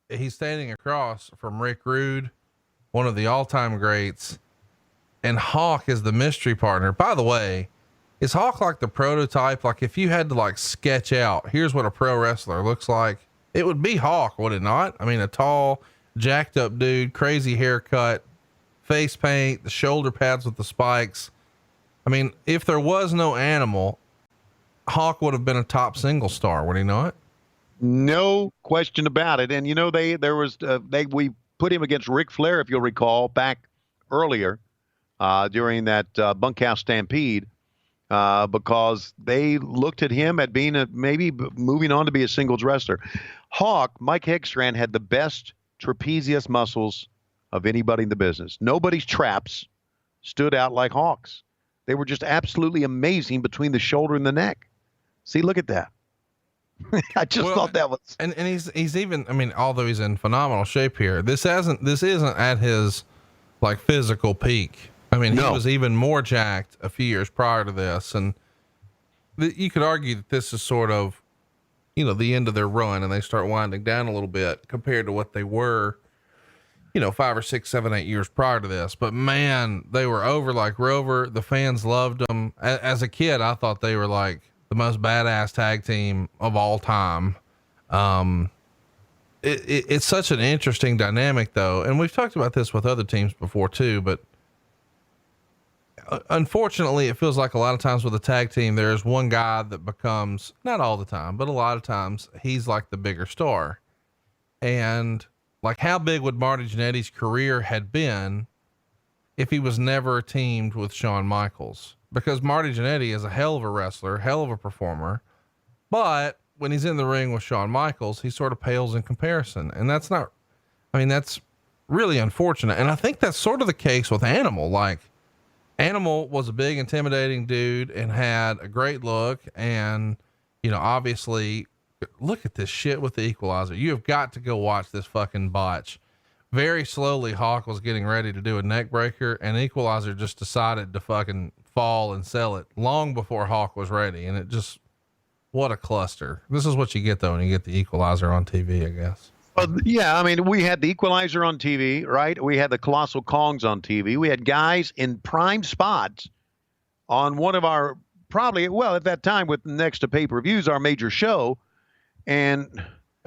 he's standing across from Rick Rude, one of the all-time greats. And Hawk is the mystery partner. By the way, is Hawk like the prototype? Like if you had to like sketch out, here's what a pro wrestler looks like, it would be Hawk, would it not? I mean, a tall, jacked up dude, crazy haircut, face paint, the shoulder pads with the spikes. I mean, if there was no Animal, Hawk would have been a top single star, would he not? No question about it. And we put him against Ric Flair, if you'll recall, back earlier during that bunkhouse stampede, because they looked at him at being maybe moving on to be a singles wrestler. Hawk, Mike Hegstrand, had the best trapezius muscles of anybody in the business. Nobody's traps stood out like Hawk's. They were just absolutely amazing between the shoulder and the neck. See, look at that. I just thought that was, and he's even, I mean, although he's in phenomenal shape here, this isn't at his like physical peak. I mean, he was even more jacked a few years prior to this. And you could argue that this is sort of, the end of their run, and they start winding down a little bit compared to what they were, 5 or 6, 7, 8 years prior to this. But man, they were over like Rover. The fans loved them. As a kid, I thought they were like the most badass tag team of all time. It's such an interesting dynamic though. And we've talked about this with other teams before too, but unfortunately it feels like a lot of times with a tag team, there's one guy that becomes, not all the time, but a lot of times he's like the bigger star. And like, how big would Marty Jannetty's career had been if he was never teamed with Shawn Michaels? Because Marty Jannetty is a hell of a wrestler, hell of a performer, but when he's in the ring with Shawn Michaels, he sort of pales in comparison. And that's really unfortunate. And I think that's sort of the case with Animal. Like, Animal was a big, intimidating dude and had a great look. And, obviously, look at this shit with the Equalizer. You have got to go watch this fucking botch. Very slowly, Hawk was getting ready to do a neck breaker, and Equalizer just decided to fucking fall and sell it long before Hawk was ready. And it just, what a cluster. This is what you get though when you get the Equalizer on TV, I guess. Yeah, I mean, we had the Equalizer on TV, right? We had the Colossal Kongs on TV. We had guys in prime spots on one of our, probably, well, at that time, with next to pay-per-views, our major show. And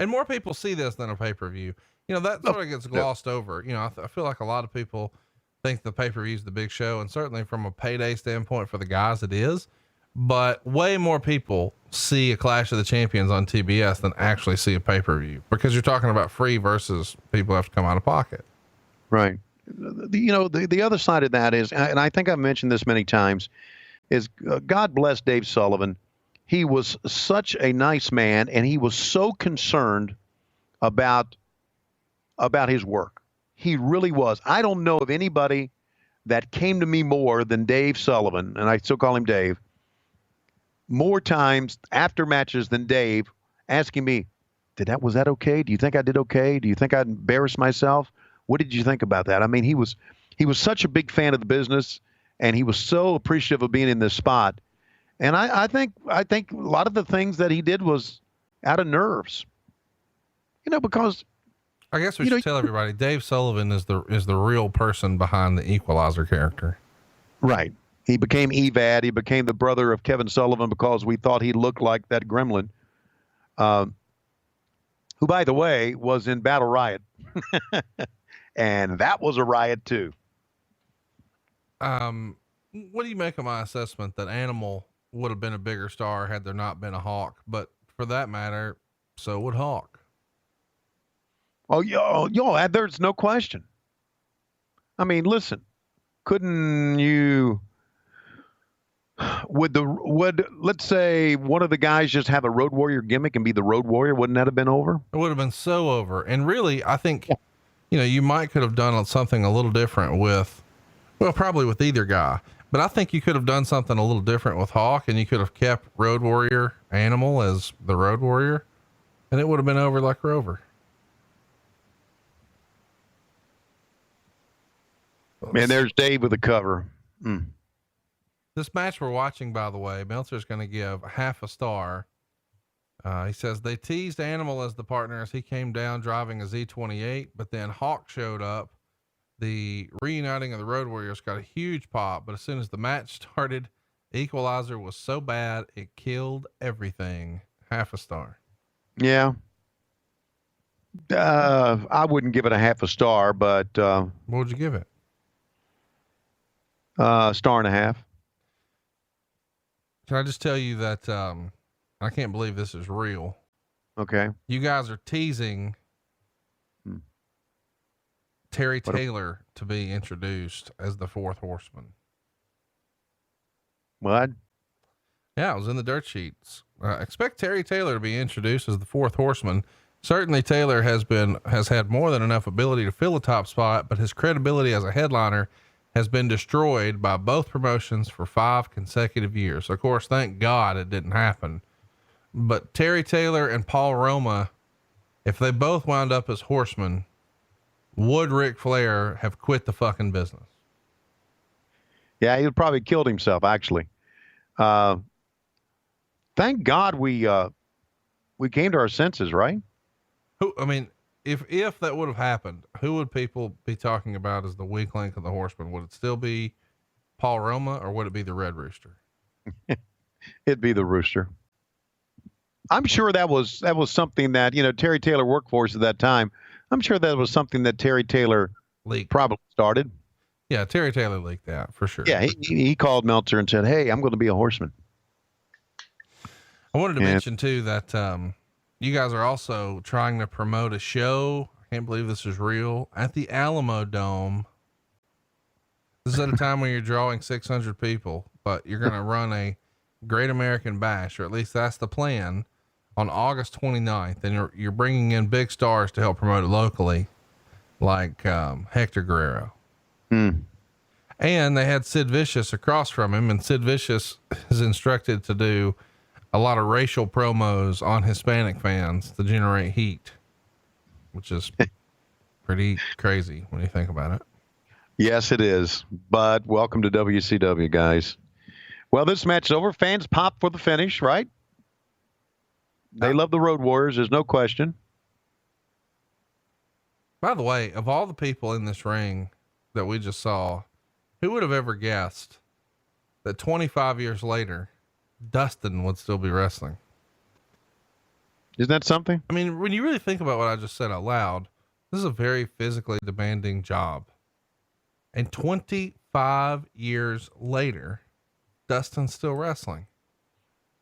more people see this than a pay-per-view. That sort of gets glossed over. I feel like a lot of people think the pay-per-view is the big show, and certainly from a payday standpoint for the guys it is, but way more people see a Clash of the Champions on TBS than actually see a pay-per-view, because you're talking about free versus people have to come out of pocket. Right. The other side of that is, and I think I've mentioned this many times, is God bless Dave Sullivan. He was such a nice man, and he was so concerned about his work. He really was. I don't know of anybody that came to me more than Dave Sullivan, and I still call him Dave, more times after matches than Dave, asking me, was that okay? Do you think I did okay? Do you think I embarrassed myself? What did you think about that? I mean, he was such a big fan of the business, and he was so appreciative of being in this spot. And I think a lot of the things that he did was out of nerves, because I guess we should tell everybody Dave Sullivan is the real person behind the Equalizer character. Right. He became EVAD. He became the brother of Kevin Sullivan because we thought he looked like that gremlin, who, by the way, was in Battle Riot. And that was a riot too. What do you make of my assessment that Animal would have been a bigger star had there not been a Hawk? But for that matter, so would Hawk. Oh, there's no question. I mean, listen, couldn't you? Would let's say one of the guys just have a Road Warrior gimmick and be the Road Warrior? Wouldn't that have been over? It would have been so over. And really, I think, you might could have done something a little different with, well, probably with either guy, but I think you could have done something a little different with Hawk, and you could have kept Road Warrior Animal as the Road Warrior, and it would have been over like Rover. Man, there's Dave with the cover. This match we're watching, by the way, Meltzer's going to give half a star. He says they teased Animal as the partner as he came down driving a Z28, but then Hawk showed up. The reuniting of the Road Warriors got a huge pop, but as soon as the match started, Equalizer was so bad it killed everything. Half a star. Yeah. I wouldn't give it a half a star, but what would you give it? Star and a half. Can I just tell you that I can't believe this is real. Okay. You guys are teasing Terry Taylor to be introduced as the fourth horseman. What? Yeah, it was in the dirt sheets. Expect Terry Taylor to be introduced as the fourth horseman. Certainly Taylor has had more than enough ability to fill a top spot, but his credibility as a headliner has been destroyed by both promotions for 5 consecutive years. Of course, thank God it didn't happen, but Terry Taylor and Paul Roma, if they both wound up as horsemen, would Ric Flair have quit the fucking business? Yeah, he would probably killed himself, actually. Thank God we came to our senses, right? If that would have happened, who would people be talking about as the weak link of the Horsemen? Would it still be Paul Roma, or would it be the Red Rooster? It'd be the Rooster. I'm sure that was something that, Terry Taylor worked for us at that time. I'm sure that was something that Terry Taylor probably started. Yeah. Terry Taylor leaked that for sure. Yeah. He called Meltzer and said, "Hey, I'm going to be a horseman." I wanted to mention too that, you guys are also trying to promote a show. I can't believe this is real, at the Alamo Dome. This is at a time when you're drawing 600 people, but you're going to run a Great American Bash, or at least that's the plan, on August 29th. And you're bringing in big stars to help promote it locally, like, Hector Guerrero. And they had Sid Vicious across from him, and Sid Vicious is instructed to do a lot of racial promos on Hispanic fans to generate heat, which is pretty crazy when you think about it. Yes, it is. But welcome to WCW, guys. Well, this match is over. Fans pop for the finish, right? They love the Road Warriors. There's no question. By the way, of all the people in this ring that we just saw, who would have ever guessed that 25 years later, Dustin would still be wrestling? Isn't that something? I mean, when you really think about what I just said out loud, this is a very physically demanding job. And 25 years later, Dustin's still wrestling.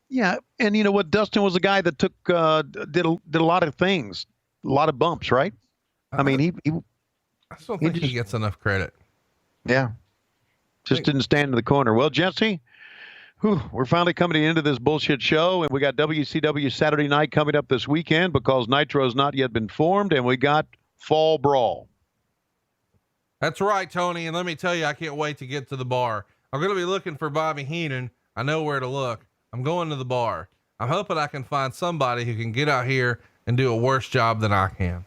Yeah. And you know what? Dustin was a guy that took, did a lot of things, a lot of bumps, right? I mean, he I still think he gets enough credit. Yeah. Just didn't stand in the corner. Well, Jesse, we're finally coming to the end of this bullshit show, and we got WCW Saturday night coming up this weekend because Nitro's not yet been formed, and we got Fall Brawl. That's right, Tony. And let me tell you, I can't wait to get to the bar. I'm going to be looking for Bobby Heenan. I know where to look. I'm going to the bar. I'm hoping I can find somebody who can get out here and do a worse job than I can.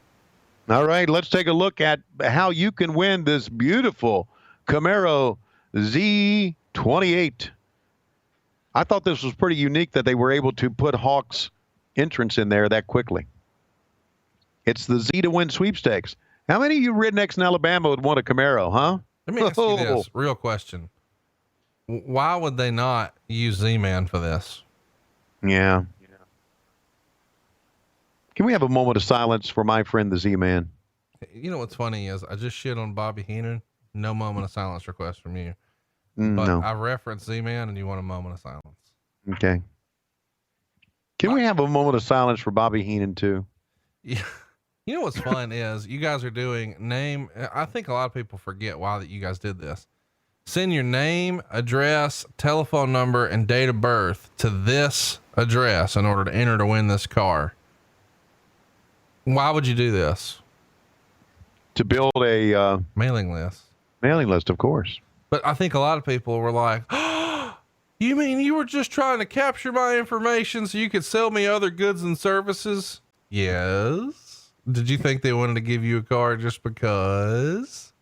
All right, let's take a look at how you can win this beautiful Camaro Z28. I thought this was pretty unique that they were able to put Hawk's entrance in there that quickly. It's the Z to win sweepstakes. How many of you rednecks in Alabama would want a Camaro, huh? Let me ask you this real question. Why would they not use Z-Man for this? Yeah. Can we have a moment of silence for my friend, the Z-Man? You know, what's funny is I just shit on Bobby Heenan. No moment of silence request from you. but No. I referenced Z-Man and you want a moment of silence. Okay. Can we have a moment of silence for Bobby Heenan too? Yeah. You know what's fun is you guys are doing I think a lot of people forget why that you guys did this. Send your name, address, telephone number, and date of birth to this address in order to enter to win this car. Why would you do this? To build a mailing list. Mailing list, of course. But I think a lot of people were like, oh, you mean you were just trying to capture my information so you could sell me other goods and services? Yes. Did you think they wanted to give you a car just because?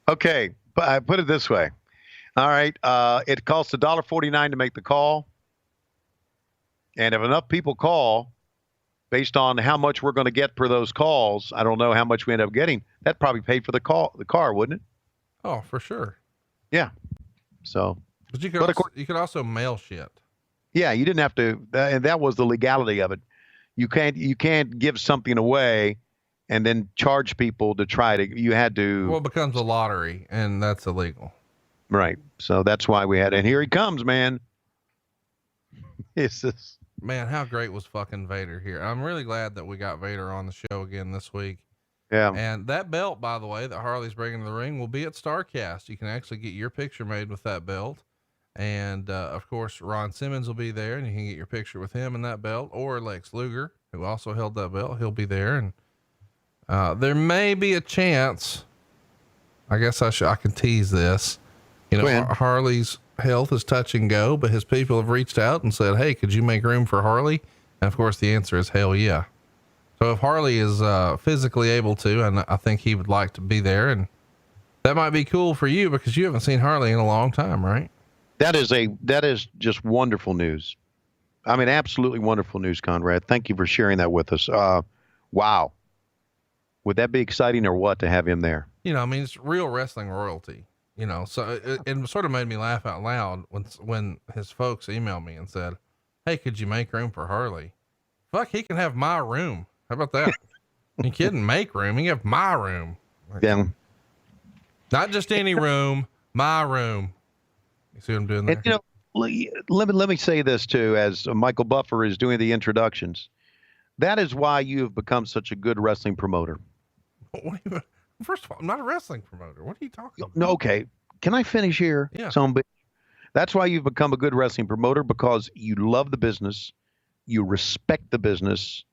Okay. But I put it this way. All right. It costs $1.49 to make the call. And if enough people call based on how much we're going to get per those calls, I don't know how much we end up getting. That probably paid for the car, wouldn't it? Oh, for sure. Yeah. So, but you could also mail shit. Yeah. You didn't have to, and that was the legality of it. You can't give something away and then charge people to try to, you had to. Well, it becomes a lottery and that's illegal. Right. So that's why we had, and here he comes, man. It's just, man, how great was fucking Vader here? I'm really glad that we got Vader on the show again this week. Yeah. And that belt, by the way, that Harley's bringing to the ring will be at StarCast. You can actually get your picture made with that belt. And, of course, Ron Simmons will be there and you can get your picture with him in that belt, or Lex Luger, who also held that belt. He'll be there. And, there may be a chance, I guess I can tease this, you know, Harley's health is touch and go, but his people have reached out and said, hey, could you make room for Harley? And of course the answer is hell yeah. So if Harley is, physically able to, and I think he would like to be there, and that might be cool for you because you haven't seen Harley in a long time, right? That is just wonderful news. I mean, absolutely wonderful news, Conrad. Thank you for sharing that with us. Wow. Would that be exciting or what to have him there? You know, I mean, it's real wrestling royalty, you know, so it sort of made me laugh out loud when his folks emailed me and said, hey, could you make room for Harley? Fuck, he can have my room. How about that? You couldn't make room. He can have my room. Yeah. Not just any room, my room. You see what I'm doing there? And, you know, let me say this too, as Michael Buffer is doing the introductions. That is why you have become such a good wrestling promoter. First of all, I'm not a wrestling promoter. What are you talking about? No, okay. Can I finish here? Yeah. That's why you've become a good wrestling promoter, because you love the business, you respect the business,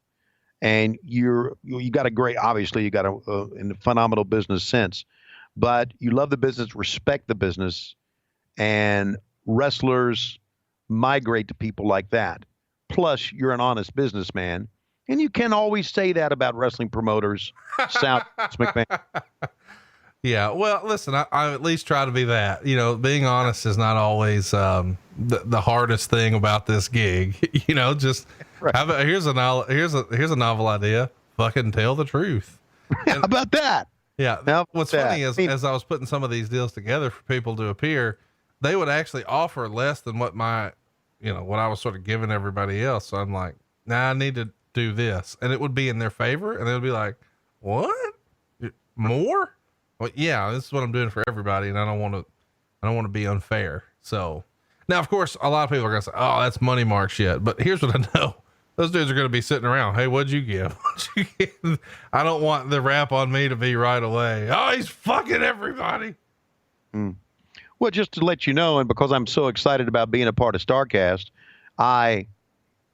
and you got a great, obviously you got a phenomenal business sense, but you love the business, respect the business, and wrestlers migrate to people like that. Plus, you're an honest businessman, and you can always say that about wrestling promoters. South McMahon. Yeah. Well, listen, I at least try to be that. You know, being honest is not always the hardest thing about this gig. You know, just right. Here's a novel idea. Fucking tell the truth. How about that? Yeah. What's funny is, as I was putting some of these deals together for people to appear, they would actually offer less than what what I was sort of giving everybody else. So I'm like, nah, I need to do this. And it would be in their favor. And they would be like, what? More? Well, yeah, this is what I'm doing for everybody. And I don't want to be unfair. So now, of course, a lot of people are going to say, oh, that's money mark shit. But here's what I know. Those dudes are going to be sitting around. Hey, what'd you give? I don't want the rap on me to be right away. Oh, he's fucking everybody. Well, just to let you know, and because I'm so excited about being a part of StarCast, I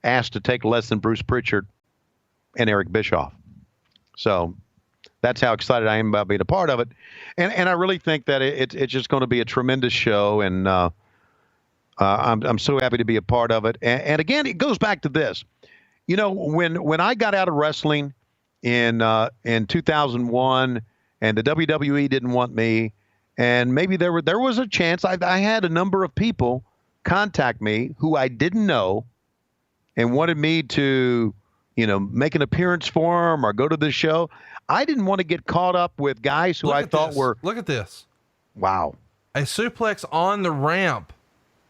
asked to take less than Bruce Pritchard and Eric Bischoff. So that's how excited I am about being a part of it. And I really think that it's just going to be a tremendous show. And I'm so happy to be a part of it. And again, it goes back to this. You know, when I got out of wrestling in 2001 and the WWE didn't want me, and maybe there was a chance, I had a number of people contact me who I didn't know and wanted me to, make an appearance for them or go to the show. I didn't want to get caught up with guys who I thought were. Look at this. Wow. A suplex on the ramp.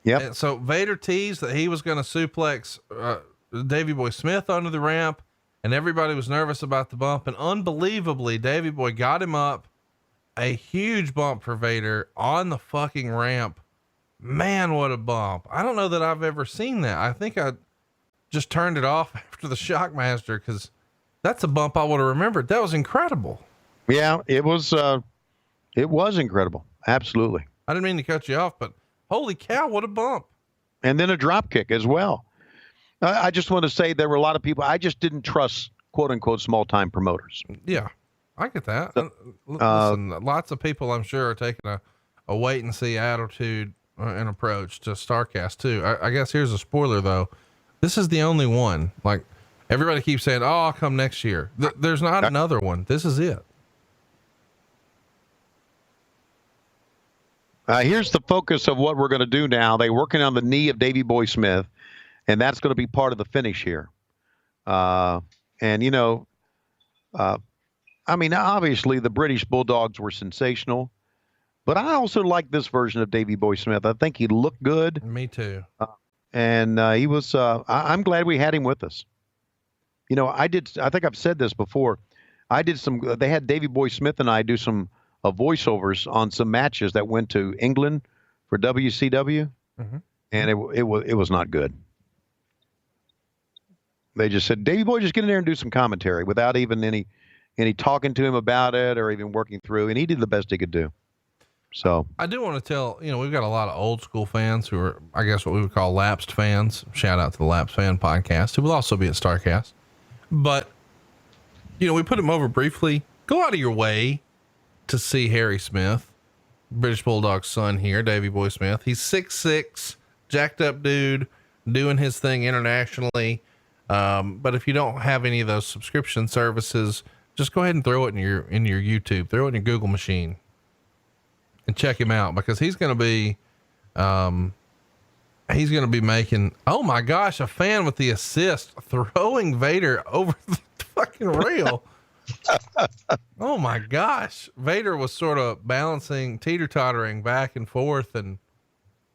Yep. So Vader teased that he was going to suplex Davey Boy Smith onto the ramp, and everybody was nervous about the bump. And unbelievably, Davey Boy got him up a huge bump for Vader on the fucking ramp. Man, what a bump. I don't know that I've ever seen that. I think I just turned it off after the Shockmaster, because that's a bump I would have remembered. That was incredible. Yeah, it was incredible. Absolutely. I didn't mean to cut you off, but holy cow, what a bump. And then a drop kick as well. I just want to say there were a lot of people, I just didn't trust, quote unquote, small time promoters. Yeah, I get that. Listen, lots of people, I'm sure, are taking a wait and see attitude and approach to StarCast too. I guess here's a spoiler though. This is the only one. Like, everybody keeps saying, "Oh, I'll come next year." There's not another one. This is it. Here's the focus of what we're going to do now. They're working on the knee of Davey Boy Smith, and that's going to be part of the finish here. And you know, I mean, obviously the British Bulldogs were sensational, but I also like this version of Davey Boy Smith. I think he looked good. Me too. And he was, I'm glad we had him with us. You know, I think I've said this before. They had Davey Boy Smith and I do some voiceovers on some matches that went to England for WCW. Mm-hmm. And it was not good. They just said, Davey Boy, just get in there and do some commentary without even any talking to him about it or even working through. And he did the best he could do. So I do want to tell, we've got a lot of old school fans who are, I guess, what we would call lapsed fans. Shout out to the Lapsed Fan Podcast, who will also be at StarCast. But, we put him over briefly. Go out of your way to see Harry Smith, British Bulldog's son here, Davey Boy Smith. He's 6'6", jacked up dude, doing his thing internationally. But if you don't have any of those subscription services, just go ahead and throw it in your YouTube, throw it in your Google machine, and check him out, because he's going to be making, oh my gosh, a fan with the assist, throwing Vader over the fucking rail. Oh my gosh. Vader was sort of balancing, teeter-tottering back and forth, and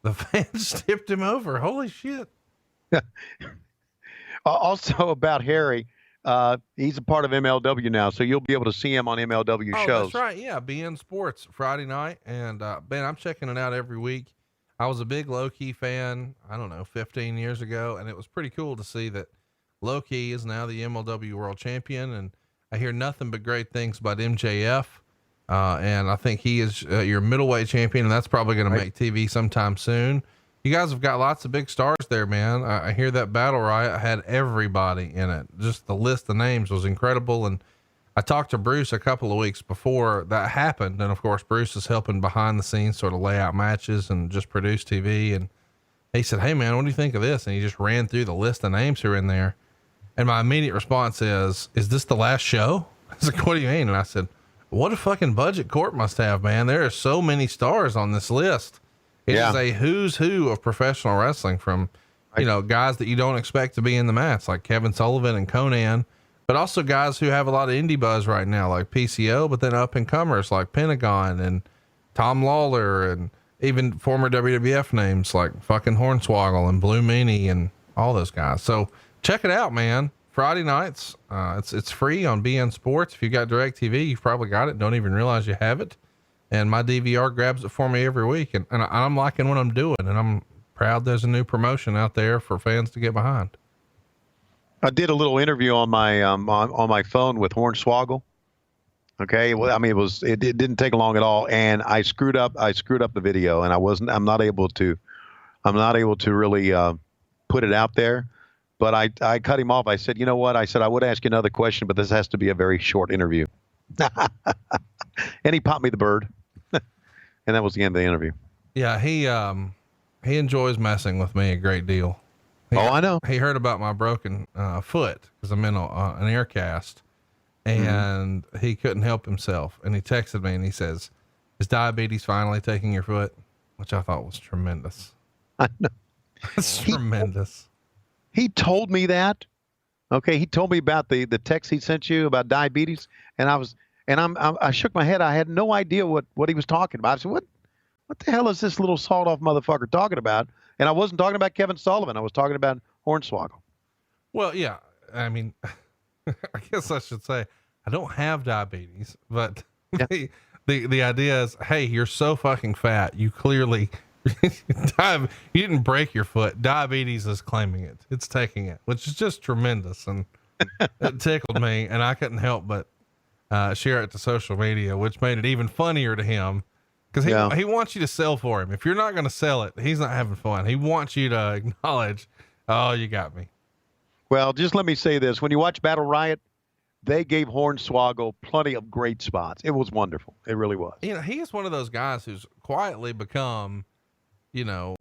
the fans tipped him over. Holy shit. Also about Harry, he's a part of MLW now, so you'll be able to see him on MLW shows. That's right. Yeah. BN Sports Friday night. And, Ben, I'm checking it out every week. I was a big Low-Key fan, 15 years ago. And it was pretty cool to see that Low-Key is now the MLW world champion. And I hear nothing but great things about MJF. And I think he is your middleweight champion, and that's probably going to make TV sometime soon. You guys have got lots of big stars there, man. I hear that Battle Riot had everybody in it. Just the list of names was incredible. And I talked to Bruce a couple of weeks before that happened. And of course, Bruce is helping behind the scenes, sort of lay out matches and just produce TV. And he said, "Hey man, what do you think of this?" And he just ran through the list of names who are in there. And my immediate response is this the last show? I was like, "What do you mean?" And I said, "What a fucking budget Corp must have, man. There are so many stars on this list." It is a who's who of professional wrestling, from, guys that you don't expect to be in the match, like Kevin Sullivan and Conan, but also guys who have a lot of indie buzz right now, like PCO, but then up and comers like Pentagon and Tom Lawler, and even former WWF names like fucking Hornswoggle and Blue Meanie and all those guys. So check it out, man. Friday nights. It's free on BN Sports. If you got DirecTV, you've probably got it. Don't even realize you have it. And my DVR grabs it for me every week. And I'm liking what I'm doing. And I'm proud there's a new promotion out there for fans to get behind. I did a little interview on my on my phone with Hornswoggle. Okay, well, I mean, it didn't take long at all, and I screwed up the video, and I'm not able to really put it out there. But I cut him off. I said, "You know what?" I said, "I would ask you another question, but this has to be a very short interview." And he popped me the bird. And that was the end of the interview. Yeah, he enjoys messing with me a great deal. I know. He heard about my broken foot because I'm in an air cast, and he couldn't help himself. And he texted me and he says, "Is diabetes finally taking your foot?" Which I thought was tremendous. I know. It's tremendous. He told me that. Okay, he told me about the text he sent you about diabetes, and I shook my head. I had no idea what he was talking about. I said, "What the hell is this little sawed off motherfucker talking about?" And I wasn't talking about Kevin Sullivan. I was talking about Hornswoggle. Well, yeah. I mean, I guess I should say I don't have diabetes, but the idea is, hey, you're so fucking fat. You clearly, you didn't break your foot. Diabetes is claiming it. It's taking it, which is just tremendous. And it tickled me, and I couldn't help but share it to social media, which made it even funnier to him. Cause he wants you to sell for him. If you're not going to sell it, he's not having fun. He wants you to acknowledge, oh, you got me. Well, just let me say this. When you watch Battle Riot, they gave Hornswoggle plenty of great spots. It was wonderful. It really was. You know, he is one of those guys who's quietly become, you know,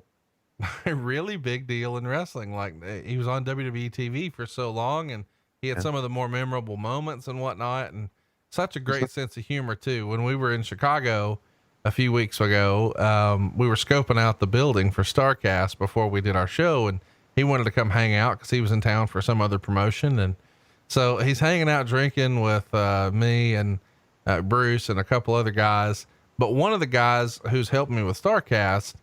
a really big deal in wrestling. Like he was on WWE TV for so long, and he had some of the more memorable moments and whatnot, and such a great sense of humor too. When we were in Chicago a few weeks ago, we were scoping out the building for StarCast before we did our show, and he wanted to come hang out cause he was in town for some other promotion. And so he's hanging out drinking with, me and, Bruce and a couple other guys. But one of the guys who's helping me with StarCast,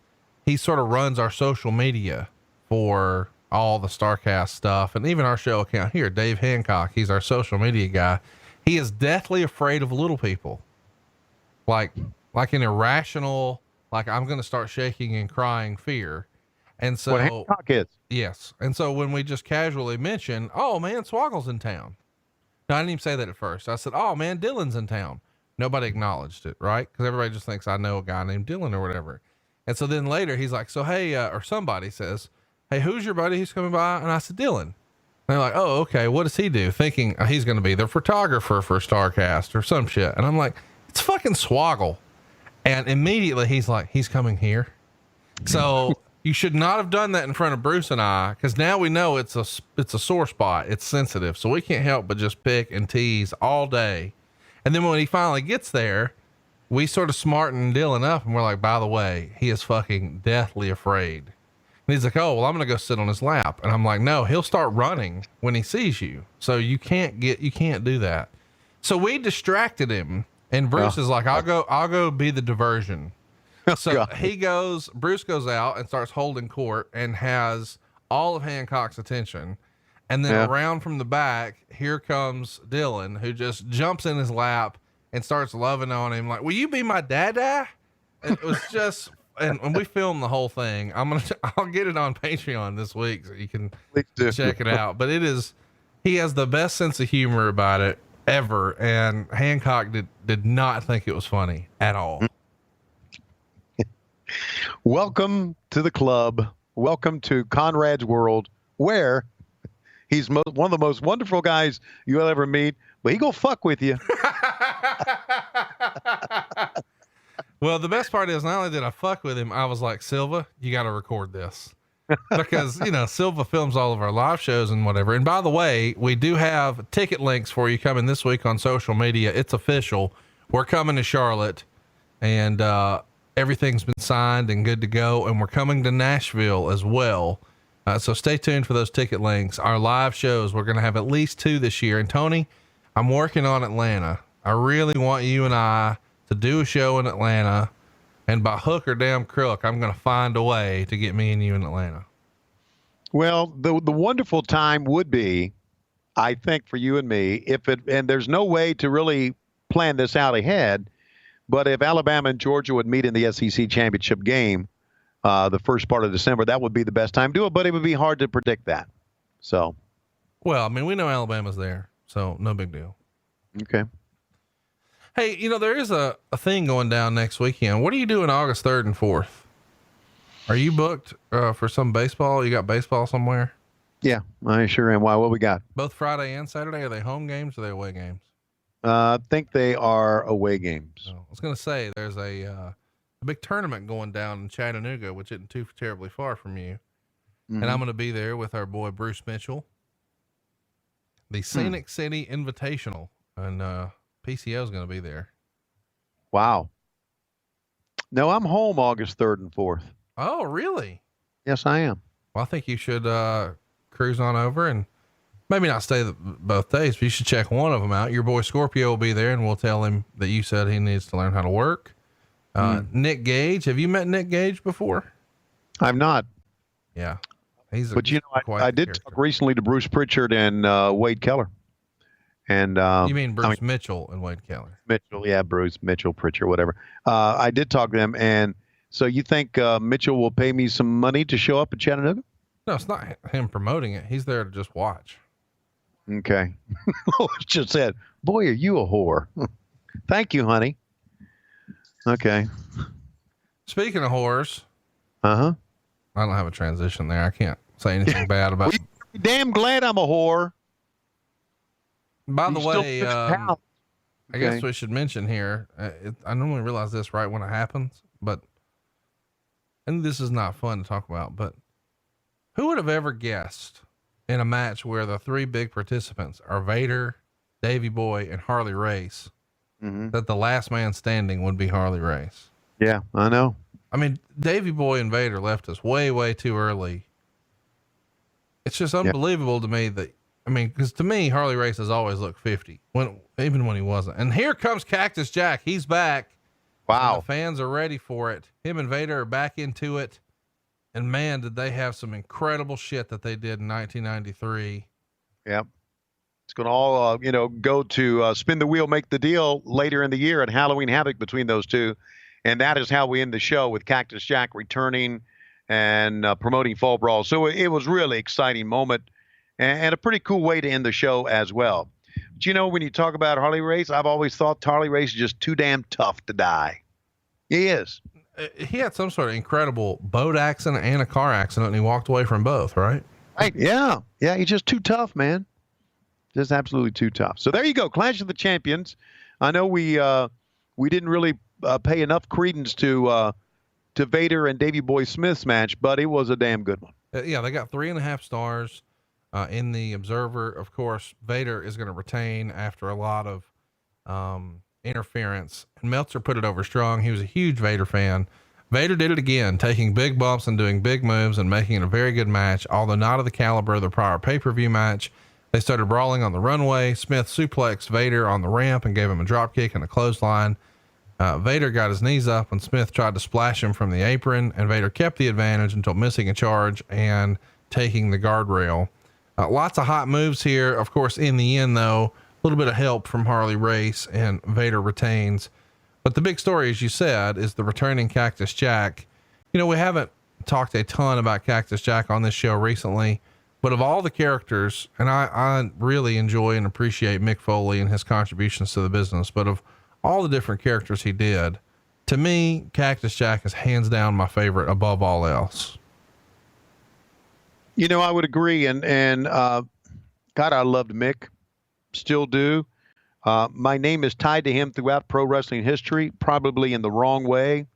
he sort of runs our social media for all the StarCast stuff. And even our show account here, Dave Hancock, he's our social media guy. He is deathly afraid of little people. Like an irrational, like I'm going to start shaking and crying fear. And so, what Hancock is. Yes. And so when we just casually mention, oh man, Swoggle's in town. No, I didn't even say that at first. I said, oh man, Dylan's in town. Nobody acknowledged it. Right. Cause everybody just thinks I know a guy named Dylan or whatever. And so then later he's like, so, hey, or somebody says, hey, who's your buddy who's coming by? And I said, Dylan. And they're like, oh, okay. What does he do? Thinking he's going to be the photographer for StarCast or some shit. And I'm like, it's fucking Swoggle. And immediately he's like, he's coming here. So you should not have done that in front of Bruce and I, cause now we know it's a sore spot. It's sensitive. So we can't help but just pick and tease all day. And then when he finally gets there, we sort of smarten Dylan up and we're like, by the way, he is fucking deathly afraid. And he's like, oh, well, I'm going to go sit on his lap. And I'm like, no, he'll start running when he sees you. So you can't do that. So we distracted him. And Bruce is like, I'll go be the diversion. So Bruce goes out and starts holding court and has all of Hancock's attention. And then around from the back, here comes Dylan, who just jumps in his lap and starts loving on him. Like, will you be my dada? And it was just, and we filmed the whole thing. I'll get it on Patreon this week so you can check it out. But he has the best sense of humor about it ever. And Hancock did not think it was funny at all. Welcome to the club. Welcome to Conrad's world, where he's one of the most wonderful guys you'll ever meet, but he go fuck with you. Well, the best part is not only did I fuck with him, I was like, Silva, you got to record this because, Silva films all of our live shows and whatever. And by the way, we do have ticket links for you coming this week on social media. It's official. We're coming to Charlotte, and, everything's been signed and good to go. And we're coming to Nashville as well. So stay tuned for those ticket links. Our live shows, we're going to have at least 2 this year. And Tony, I'm working on Atlanta. I really want you and I to do a show in Atlanta, and by hook or damn crook, I'm going to find a way to get me and you in Atlanta. Well, the wonderful time would be, I think, for you and me, and there's no way to really plan this out ahead, but if Alabama and Georgia would meet in the SEC championship game, the first part of December, that would be the best time to do it, but it would be hard to predict that. So, well, I mean, we know Alabama's there, so no big deal. Okay. Hey, there is a thing going down next weekend. What are you doing August 3rd and 4th? Are you booked for some baseball? You got baseball somewhere? Yeah, I sure am. Why? What we got? Both Friday and Saturday? Are they home games or are they away games? I think they are away games. Oh, I was going to say there's a big tournament going down in Chattanooga, which isn't too terribly far from you. Mm-hmm. And I'm going to be there with our boy, Bruce Mitchell, the Scenic City Invitational, and PCO is going to be there. Wow. No, I'm home August 3rd and 4th. Oh, really? Yes, I am. Well, I think you should cruise on over and maybe not stay both days, but you should check one of them out. Your boy Scorpio will be there, and we'll tell him that you said he needs to learn how to work. Nick Gage. Have you met Nick Gage before? I'm not. Yeah. But I did talk recently to Bruce Pritchard and Wade Keller. And You mean Bruce Mitchell and Wade Keller? Mitchell, yeah, Bruce Mitchell, Pritchard, whatever. I did talk to them, and so you think Mitchell will pay me some money to show up in Chattanooga? No, it's not him promoting it. He's there to just watch. Okay. Lois just said, "Boy, are you a whore." Thank you, honey. Okay. Speaking of whores, I don't have a transition there. I can't say anything bad about. Well, damn glad I'm a whore. By the way, I Okay. guess we should mention here. I normally realize this right when it happens, and this is not fun to talk about. But who would have ever guessed in a match where the three big participants are Vader, Davey Boy, and Harley Race, that the last man standing would be Harley Race? Yeah, I know. I mean, Davey Boy and Vader left us way, way too early. It's just unbelievable to me that, cause to me, Harley Race has always looked 50 even when he wasn't. And here comes Cactus Jack. He's back. Wow. The fans are ready for it. Him and Vader are back into it. And man, did they have some incredible shit that they did in 1993. Yep. It's going to all, go to Spin the Wheel, Make the Deal later in the year at Halloween Havoc between those two. And that is how we end the show, with Cactus Jack returning and promoting Fall Brawl. So it was really exciting moment and a pretty cool way to end the show as well. But when you talk about Harley Race, I've always thought Harley Race is just too damn tough to die. He is. He had some sort of incredible boat accident and a car accident, and he walked away from both, right? Right. Yeah. Yeah. He's just too tough, man. Just absolutely too tough. So there you go. Clash of the Champions. I know we didn't really pay enough credence to Vader and Davey Boy Smith's match, but it was a damn good one. Yeah. They got 3.5 stars in the Observer. Of course, Vader is going to retain after a lot of, interference, and Meltzer put it over strong. He was a huge Vader fan. Vader did it again, taking big bumps and doing big moves and making it a very good match, although not of the caliber of the prior pay-per-view match. They started brawling on the runway. Smith suplexed Vader on the ramp and gave him a drop kick and a clothesline. Vader got his knees up and Smith tried to splash him from the apron, and Vader kept the advantage until missing a charge and taking the guardrail. Lots of hot moves here. Of course, in the end though, a little bit of help from Harley Race, and Vader retains. But the big story, as you said, is the returning Cactus Jack. We haven't talked a ton about Cactus Jack on this show recently, but of all the characters, and I really enjoy and appreciate Mick Foley and his contributions to the business, but of all the different characters he did, to me, Cactus Jack is hands down my favorite above all else. I would agree. And God, I loved Mick. Still do. My name is tied to him throughout pro wrestling history, probably in the wrong way.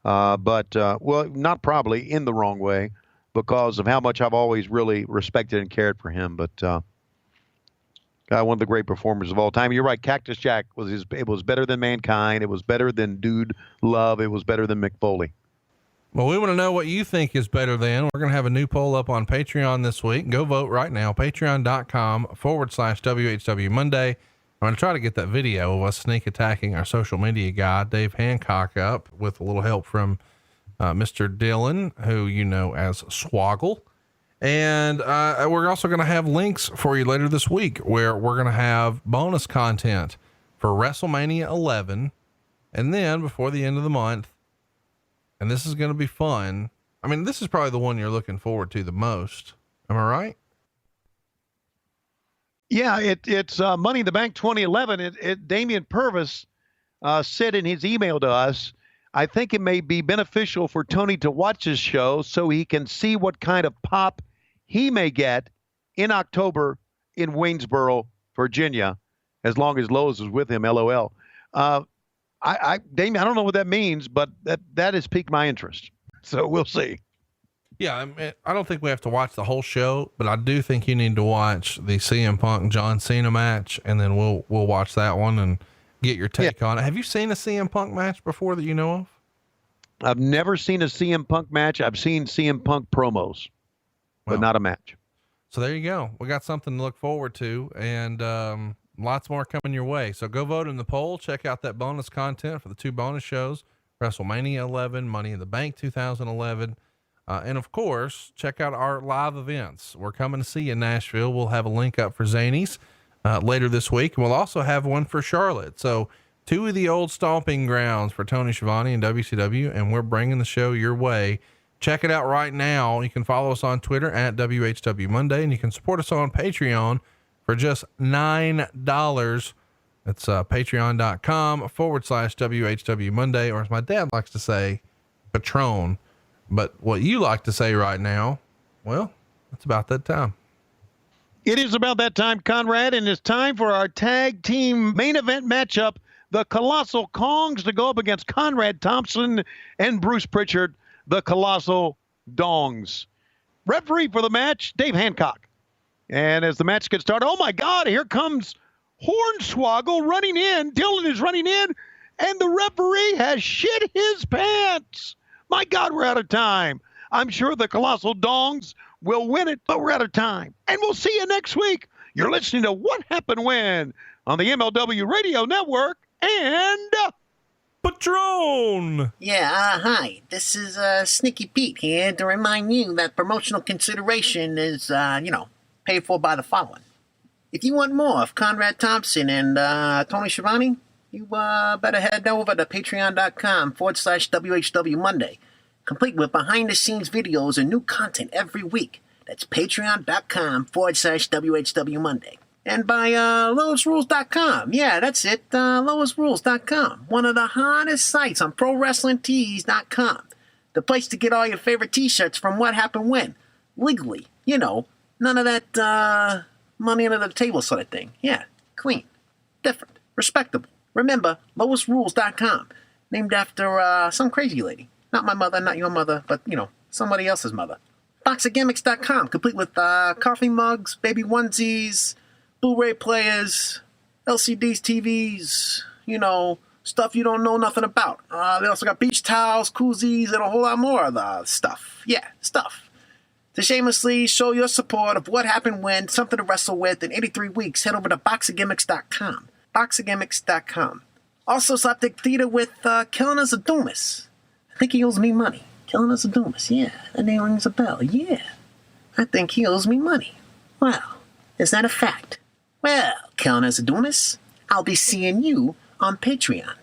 But not probably, in the wrong way, because of how much I've always really respected and cared for him. But, one of the great performers of all time. You're right. Cactus Jack it was better than Mankind. It was better than Dude Love. It was better than Mick Foley. Well, we want to know what you think is better than. We're going to have a new poll up on Patreon this week. Go vote right now. Patreon.com/WHW Monday. I'm going to try to get that video of us sneak attacking our social media guy, Dave Hancock, up with a little help from Mr. Dillon, who you know as Swoggle. And we're also going to have links for you later this week where we're going to have bonus content for WrestleMania 11. And then before the end of the month, and this is going to be fun. This is probably the one you're looking forward to the most. Am I right? Yeah, it's Money in the Bank 2011. Damian Purvis said in his email to us, I think it may be beneficial for Tony to watch this show so he can see what kind of pop he may get in October in Waynesboro, Virginia, as long as Lowe's is with him, LOL. Damian, I don't know what that means, but that has piqued my interest. So we'll see. Yeah. I don't think we have to watch the whole show, but I do think you need to watch the CM Punk John Cena match, and then we'll watch that one and get your take on it. Have you seen a CM Punk match before that you know of? I've never seen a CM Punk match. I've seen CM Punk promos, but not a match. So there you go. We got something to look forward to, and, lots more coming your way. So go vote in the poll, check out that bonus content for the 2 bonus shows, WrestleMania 11, Money in the Bank 2011. And of course, check out our live events. We're coming to see you in Nashville. We'll have a link up for Zanies. later this week. And we'll also have one for Charlotte. So 2 of the old stomping grounds for Tony Schiavone and WCW, and we're bringing the show your way. Check it out right now. You can follow us on Twitter at WHW Monday, and you can support us on Patreon for just $9. It's patreon.com/WHW Monday, or as my dad likes to say, Patron. But what you like to say right now, well, it's about that time. It is about that time, Conrad, and it's time for our tag team main event matchup. The Colossal Kongs to go up against Conrad Thompson and Bruce Pritchard, the Colossal Dongs. Referee for the match, Dave Hancock. And as the match gets started, oh my God, here comes Hornswoggle running in. Dylan is running in, and the referee has shit his pants. My God, we're out of time. I'm sure the Colossal Dongs will win it, but we're out of time. And we'll see you next week. You're listening to What Happened When on the MLW Radio Network and Patron. Yeah, hi. This is Sneaky Pete here to remind you that promotional consideration is, paid for by the following. If you want more of Conrad Thompson and Tony Schiavone, you better head over to patreon.com/WHW Monday, complete with behind-the-scenes videos and new content every week. That's patreon.com/WHW Monday. And by lowestrules.com. Yeah, that's it, lowestrules.com. One of the hottest sites on ProWrestlingTees.com. The place to get all your favorite t-shirts from What Happened When. Legally, none of that money under the table sort of thing. Yeah, clean, different, respectable. Remember, lowestrules.com. Named after some crazy lady. Not my mother, not your mother, but, somebody else's mother. Boxofgimmicks.com, complete with coffee mugs, baby onesies, Blu-ray players, LCDs, TVs, stuff you don't know nothing about. They also got beach towels, koozies, and a whole lot more of the stuff. Yeah, stuff. To shamelessly show your support of What Happened When, something to wrestle with in 83 weeks, head over to boxofgimmicks.com. Boxofgimmicks.com. Also, Slapdick Theater with Killing Us a Doomis. I think he owes me money. Killing Us a Doomis, yeah. That name rings a bell, yeah. I think he owes me money. Well, is that a fact? Well, Killing Us a Doomis, I'll be seeing you on Patreon.